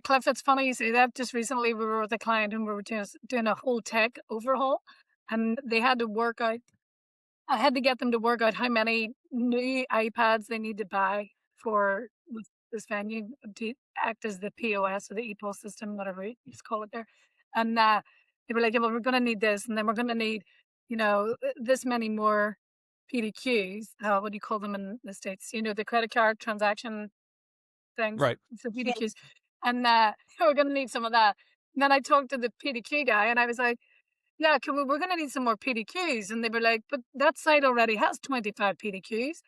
Cliff, it's funny you say that. Just recently, we were with a client and we were doing a whole tech overhaul, and they had to work out. I had to get them to work out how many new iPads they need to buy for this venue to act as the POS or the EPOS system, whatever you just call it there. And they were like, yeah, well, we're going to need this. And then we're going to need, this many more PDQs. What do you call them in the States? The credit card transaction things. Right. So Yes. PDQs. And we're going to need some of that. And then I talked to the PDQ guy and I was like, yeah, we're going to need some more PDQs. And they were like, but that site already has 25 PDQs.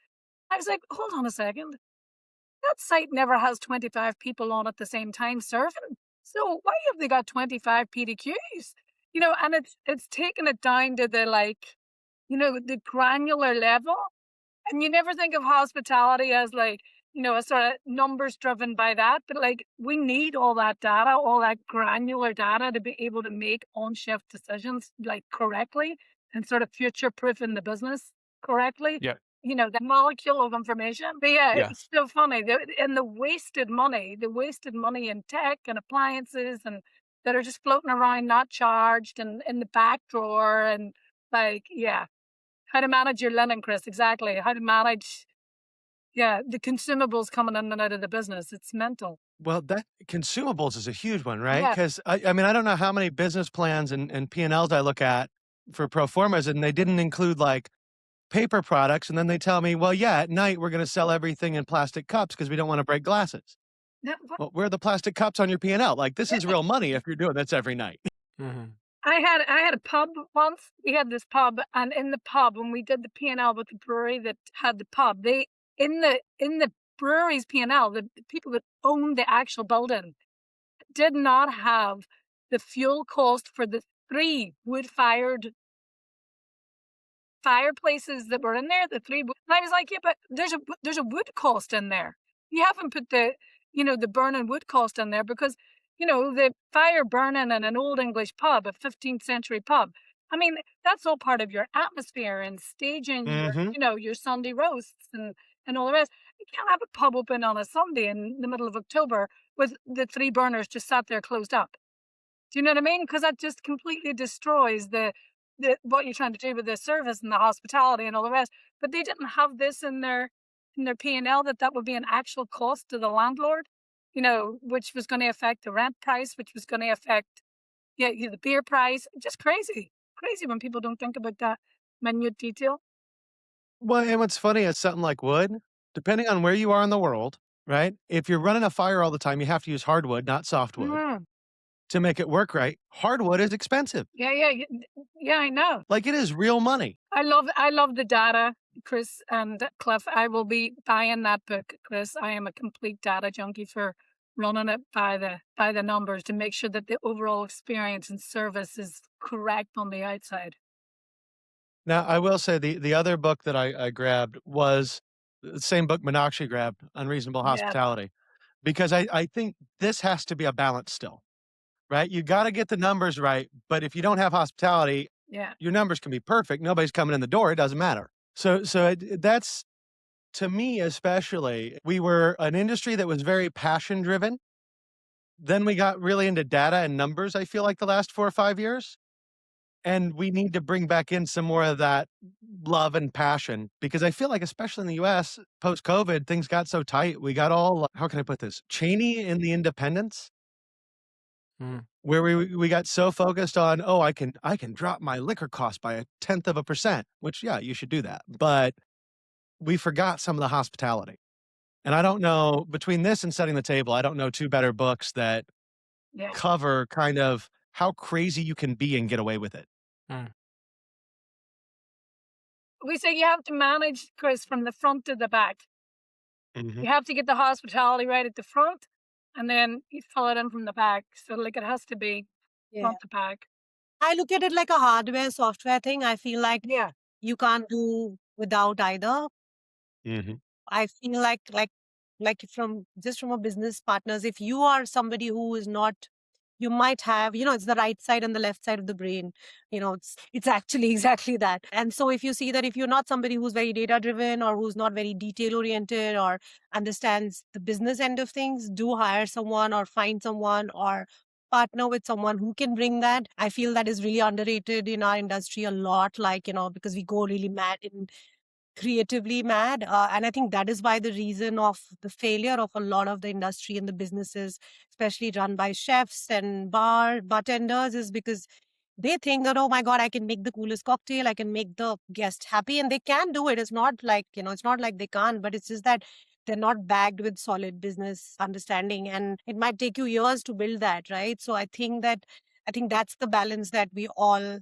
I was like, hold on a second. That site never has 25 people on at the same time serving. So why have they got 25 PDQs? And it's taken it down to the granular level. And you never think of hospitality as a sort of numbers driven by that, but we need all that data, all that granular data to be able to make on shift decisions correctly and sort of future proofing the business correctly. Yeah. The molecule of information. But yeah, Yeah. it's so funny. And the wasted money in tech and appliances and that are just floating around, not charged and in the back drawer and yeah. How to manage your linen, Chris, exactly. How to manage, the consumables coming in and out of the business. It's mental. Well, that consumables is a huge one, right? Yeah. Because I mean, I don't know how many business plans and P&Ls I look at for pro formas, and they didn't include like paper products. And then they tell me, well, yeah, at night we're going to sell everything in plastic cups because we don't want to break glasses. Well, where are the plastic cups on your P&L? Like, this is real money if you're doing this every night. Mhm. I had a pub once. We had this pub, and in the pub, when we did the P&L with the brewery that had the pub, they in the brewery's P&L, the people that owned the actual building did not have the fuel cost for the 3 wood-fired fireplaces that were in there, the 3 wood. And I was like, yeah, but there's a wood cost in there. You haven't put the burning wood cost in there because, the fire burning in an old English pub, a 15th century pub. I mean, that's all part of your atmosphere and staging Mhm. your Sunday roasts and all the rest. You can't have a pub open on a Sunday in the middle of October with the 3 burners just sat there closed up. Do you know what I mean? Because that just completely destroys the what you're trying to do with the service and the hospitality and all the rest. But they didn't have this in their P&L that would be an actual cost to the landlord, which was going to affect the rent price, which was going to affect the beer price. Just crazy, crazy when people don't think about that minute detail. Well, and what's funny is something like wood, depending on where you are in the world, right? If you're running a fire all the time, you have to use hardwood, not softwood, Mm. to make it work right. Hardwood is expensive. Yeah, I know. Like, it is real money. I love the data, Chris and Cliff. I will be buying that book, Chris. I am a complete data junkie for running it by the numbers to make sure that the overall experience and service is correct on the outside. Now, I will say the other book that I grabbed was the same book Meenakshi grabbed, Unreasonable Yeah, Hospitality, because I think this has to be a balance still, right? You gotta get the numbers right, but if you don't have hospitality, yeah, your numbers can be perfect. Nobody's coming in the door. It doesn't matter. That's, to me especially, we were an industry that was very passion driven. Then we got really into data and numbers, I feel like the last 4 or 5 years. And we need to bring back in some more of that love and passion because I feel like, especially in the US, post COVID, things got so tight. We got all, how can I put this? Cheney in the independence, Mm. where we got so focused on, oh, I can drop my liquor cost by 0.1%, which, yeah, you should do that. But we forgot some of the hospitality. And I don't know, between this and Setting the Table, I don't know 2 better books that yeah. cover kind of how crazy you can be and get away with it. Mm. We say you have to manage, Chris, from the front to the back. Mhm. You have to get the hospitality right at the front, and then you fill it in from the back. So it has to be Yeah. front to back. I look at it like a hardware software thing. I feel like Yeah. you can't do without either. Mhm. I feel like from a business partners, if you are somebody who is not, you might have, it's the right side and the left side of the brain. It's actually exactly that. And so if you see that if you're not somebody who's very data driven or who's not very detail oriented or understands the business end of things, do hire someone or find someone or partner with someone who can bring that. I feel that is really underrated in our industry a lot, because we go really mad in creatively mad. And I think that is why the reason of the failure of a lot of the industry and the businesses, especially run by chefs and bartenders, is because they think that, oh my God, I can make the coolest cocktail, I can make the guest happy, and they can do it. It's not like, it's not like they can't, but it's just that they're not bagged with solid business understanding. And it might take you years to build that, right? So I think that's the balance that we all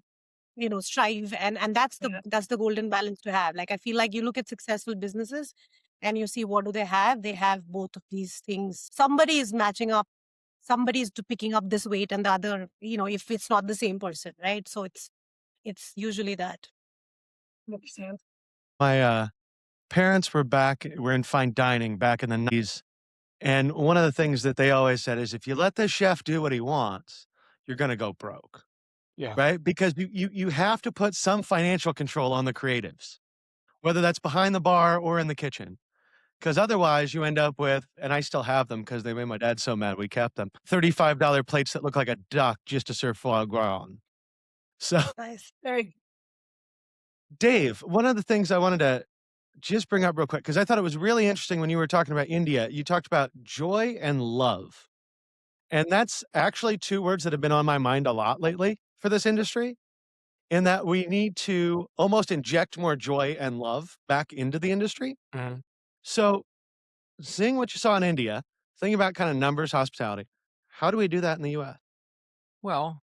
strive, and that's the golden balance to have. Like, I feel like you look at successful businesses and you see, what do they have both of these things. Somebody is matching up, somebody is picking up this weight, and the other, if it's not the same person, right? So it's usually that. 100%. My parents were in fine dining back in the 90s. And one of the things that they always said is, if you let the chef do what he wants, you're going to go broke, Yeah. right? Because you have to put some financial control on the creatives, whether that's behind the bar or in the kitchen. Because otherwise, you end up with, and I still have them because they made my dad so mad, we kept them, $35 plates that look like a duck just to serve foie gras on. So, Nice. Very. Dave, one of the things I wanted to just bring up real quick, because I thought it was really interesting when you were talking about India, you talked about joy and love. And that's actually two words that have been on my mind a lot lately for this industry, in that we need to almost inject more joy and love back into the industry. Mhm. So, seeing what you saw in India, thinking about kind of numbers, hospitality, how do we do that in the US? Well,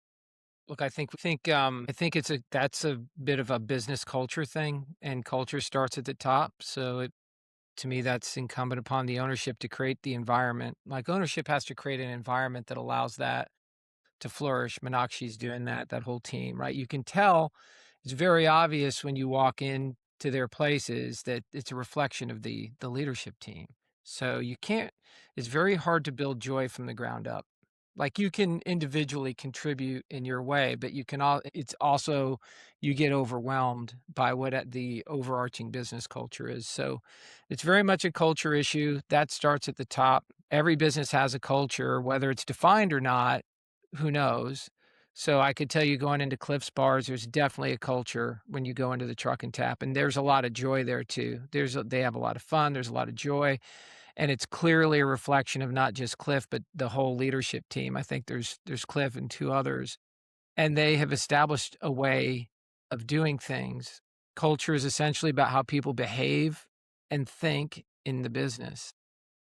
look, I think that's a bit of a business culture thing, and culture starts at the top. So to me, that's incumbent upon the ownership to create the environment. Like, ownership has to create an environment that allows that to flourish. Meenakshi's doing that, that whole team, right? You can tell, it's very obvious when you walk in to their places that it's a reflection of the leadership team. So you can't, it's very hard to build joy from the ground up. Like, you can individually contribute in your way, but it's also, you get overwhelmed by what the overarching business culture is. So it's very much a culture issue that starts at the top. Every business has a culture, whether it's defined or not, who knows? So I could tell you, going into Cliff's bars, there's definitely a culture when you go into the truck and tap, and there's a lot of joy there too. They have a lot of fun, there's a lot of joy, and it's clearly a reflection of not just Cliff, but the whole leadership team. I think there's Cliff and two others, and they have established a way of doing things. Culture is essentially about how people behave and think in the business,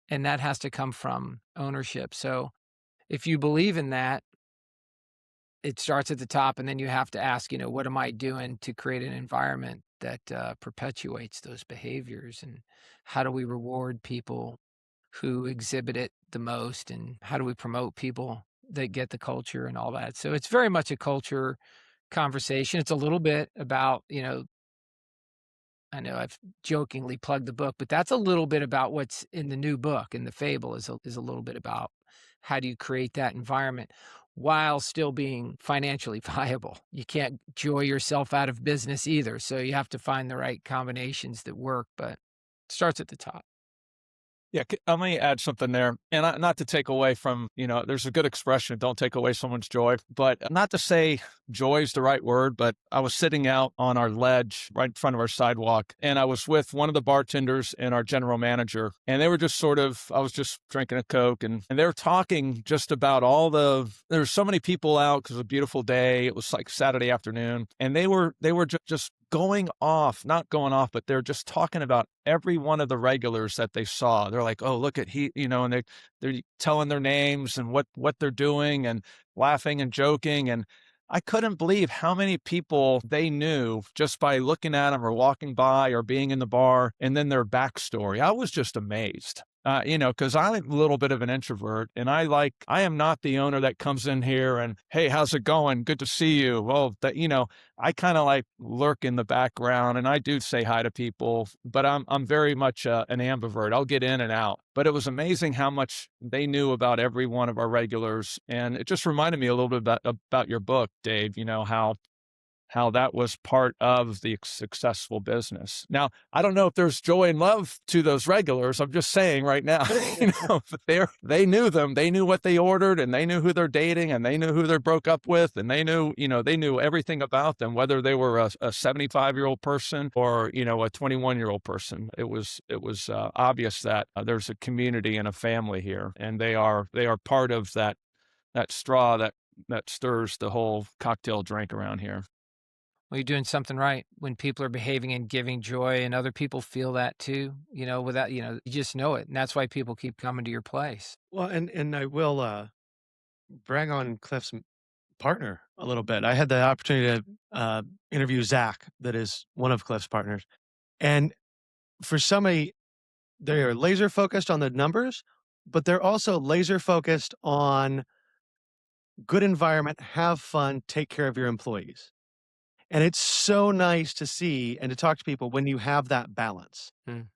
and that has to come from ownership. So if you believe in that, it starts at the top, and then you have to ask, what am I doing to create an environment that perpetuates those behaviors? And how do we reward people who exhibit it the most? And how do we promote people that get the culture and all that? So it's very much a culture conversation. It's a little bit about, I know I've jokingly plugged the book, but that's a little bit about what's in the new book. And the fable is a little bit about how do you create that environment while still being financially viable. You can't joy yourself out of business either. So you have to find the right combinations that work, but it starts at the top. Yeah, let me add something there, and not to take away from, there's a good expression, don't take away someone's joy, but not to say joy is the right word, but I was sitting out on our ledge right in front of our sidewalk, and I was with one of the bartenders and our general manager, and they were just I was just drinking a Coke, and they were talking just about there were so many people out because it was a beautiful day, it was like Saturday afternoon, and they were just not going off, but they're just talking about every one of the regulars that they saw. They're like, oh, look at and they're telling their names and what they're doing and laughing and joking. And I couldn't believe how many people they knew just by looking at them or walking by or being in the bar, and then their backstory. I was just amazed. Because I'm a little bit of an introvert, and I am not the owner that comes in here and, hey, how's it going? Good to see you. Well, I kind of like lurk in the background, and I do say hi to people, but I'm very much an ambivert. I'll get in and out. But it was amazing how much they knew about every one of our regulars, and it just reminded me a little bit about your book, Dave. How how that was part of the successful business. Now, I don't know if there's joy and love to those regulars. I'm just saying right now, but they knew them. They knew what they ordered, and they knew who they're dating, and they knew who they broke up with, and they knew everything about them, whether they were a 75-year-old person or, a 21-year-old person. It was obvious that there's a community and a family here, and they are part of that straw that stirs the whole cocktail drink around here. Well, you're doing something right when people are behaving and giving joy and other people feel that too, without, you just know it. And that's why people keep coming to your place. Well, and I will brag on Cliff's partner a little bit. I had the opportunity to interview Zach, that is one of Cliff's partners. And for somebody, they are laser focused on the numbers, but they're also laser focused on good environment, have fun, take care of your employees. And it's so nice to see and to talk to people when you have that balance. Mm.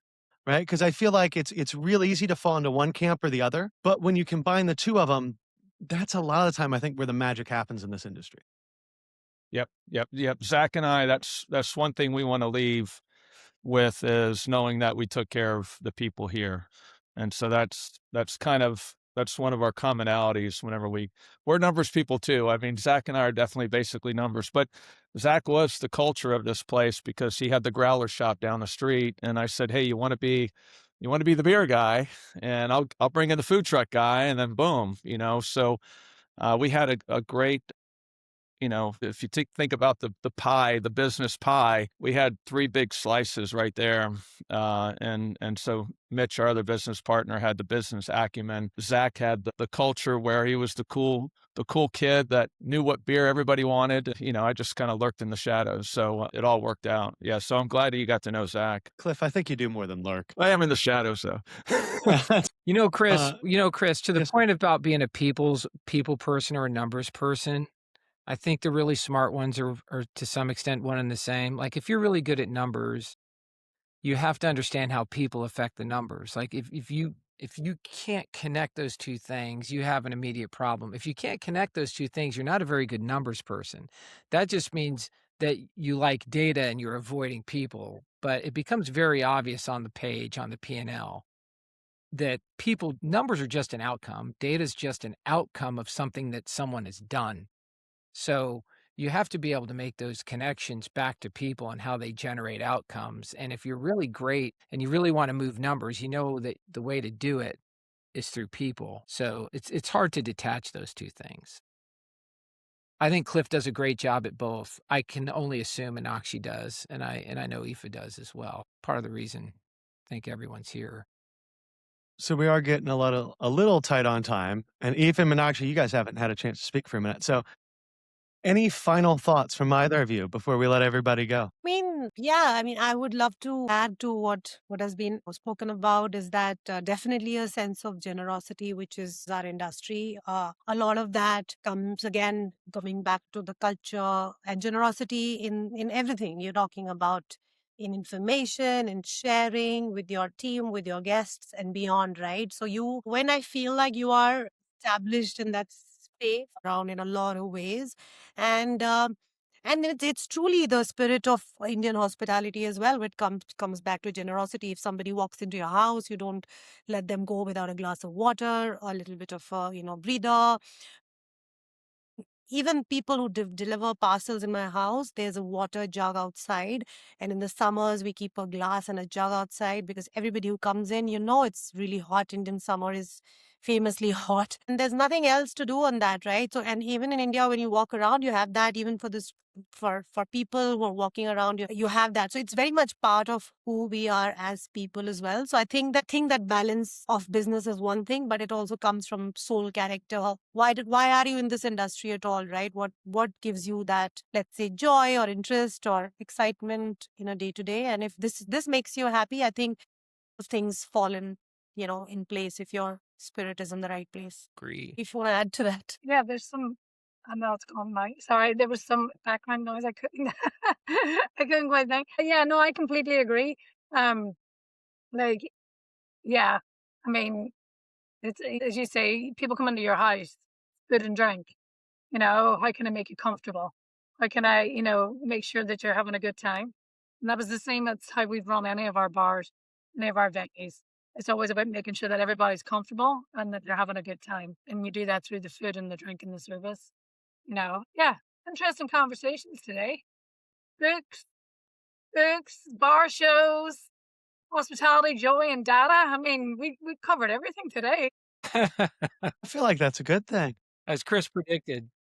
Right? Because I feel like it's real easy to fall into one camp or the other, but when you combine the two of them, that's a lot of the time I think where the magic happens in this industry. Yep. Zach and I, that's one thing we want to leave with, is knowing that we took care of the people here. And so that's one of our commonalities whenever we're numbers people too. I mean, Zach and I are definitely basically numbers, but Zach was the culture of this place because he had the growler shop down the street. And I said, hey, you want to be the beer guy, and I'll bring in the food truck guy, and then boom, so we had a great, if you think about the pie, the business pie, we had three big slices right there. And so Mitch, our other business partner, had the business acumen. Zach had the culture where he was the cool kid that knew what beer everybody wanted. I just kind of lurked in the shadows. So it all worked out. Yeah. So I'm glad that you got to know Zach. Cliff, I think you do more than lurk. I am in the shadows though. Chris, to the yes, point about being a people person or a numbers person, I think the really smart ones are to some extent one and the same. Like if you're really good at numbers, you have to understand how people affect the numbers. Like if you can't connect those two things, you have an immediate problem. If you can't connect those two things, you're not a very good numbers person. That just means that you like data and you're avoiding people. But it becomes very obvious on the page, on the P&L, that numbers are just an outcome. Data is just an outcome of something that someone has done. So you have to be able to make those connections back to people and how they generate outcomes. And if you're really great and you really want to move numbers, you know that the way to do it is through people. So it's hard to detach those two things. I think Cliff does a great job at both. I can only assume Meenakshi does, and I know Aoife does as well. Part of the reason I think everyone's here. So we are getting a little tight on time. And Aoife and Meenakshi, you guys haven't had a chance to speak for a minute. So any final thoughts from either of you before we let everybody go? I would love to add to what has been spoken about is that definitely a sense of generosity, which is our industry. A lot of that comes again coming back to the culture and generosity in everything you're talking about, in information and sharing with your team, with your guests and beyond, right? So when I feel like you are established in that space around in a lot of ways, and it's truly the spirit of Indian hospitality as well. It comes back to generosity. If somebody walks into your house, you don't let them go without a glass of water, a little bit of breather. Even people who deliver parcels in my house, there's a water jug outside. And in the summers, we keep a glass and a jug outside because everybody who comes in, it's really hot. Indian summer is famously hot. And there's nothing else to do on that, right? So, and even in India, when you walk around, you have that even for this. For people who are walking around, you have that. So it's very much part of who we are as people as well. So I think that balance of business is one thing, but it also comes from soul, character. Why are you in this industry at all, right? What gives you that, let's say, joy or interest or excitement in a day to day? And if this makes you happy, I think things fall in place if your spirit is in the right place. Agree. If you want to add to that. Yeah, there's some. I know it's gone now. Sorry, there was some background noise. I couldn't. I couldn't quite think. Yeah, no, I completely agree. Like, yeah, I mean, it's as you say, people come into your house, food and drink. How can I make you comfortable? How can I, make sure that you're having a good time? And that was the same. That's how we've run any of our bars, any of our venues. It's always about making sure that everybody's comfortable and that they're having a good time. And you do that through the food and the drink and the service. Yeah, interesting conversations today. Books, bar shows, hospitality, joy, and data. I mean, we covered everything today. I feel like that's a good thing. As Chris predicted.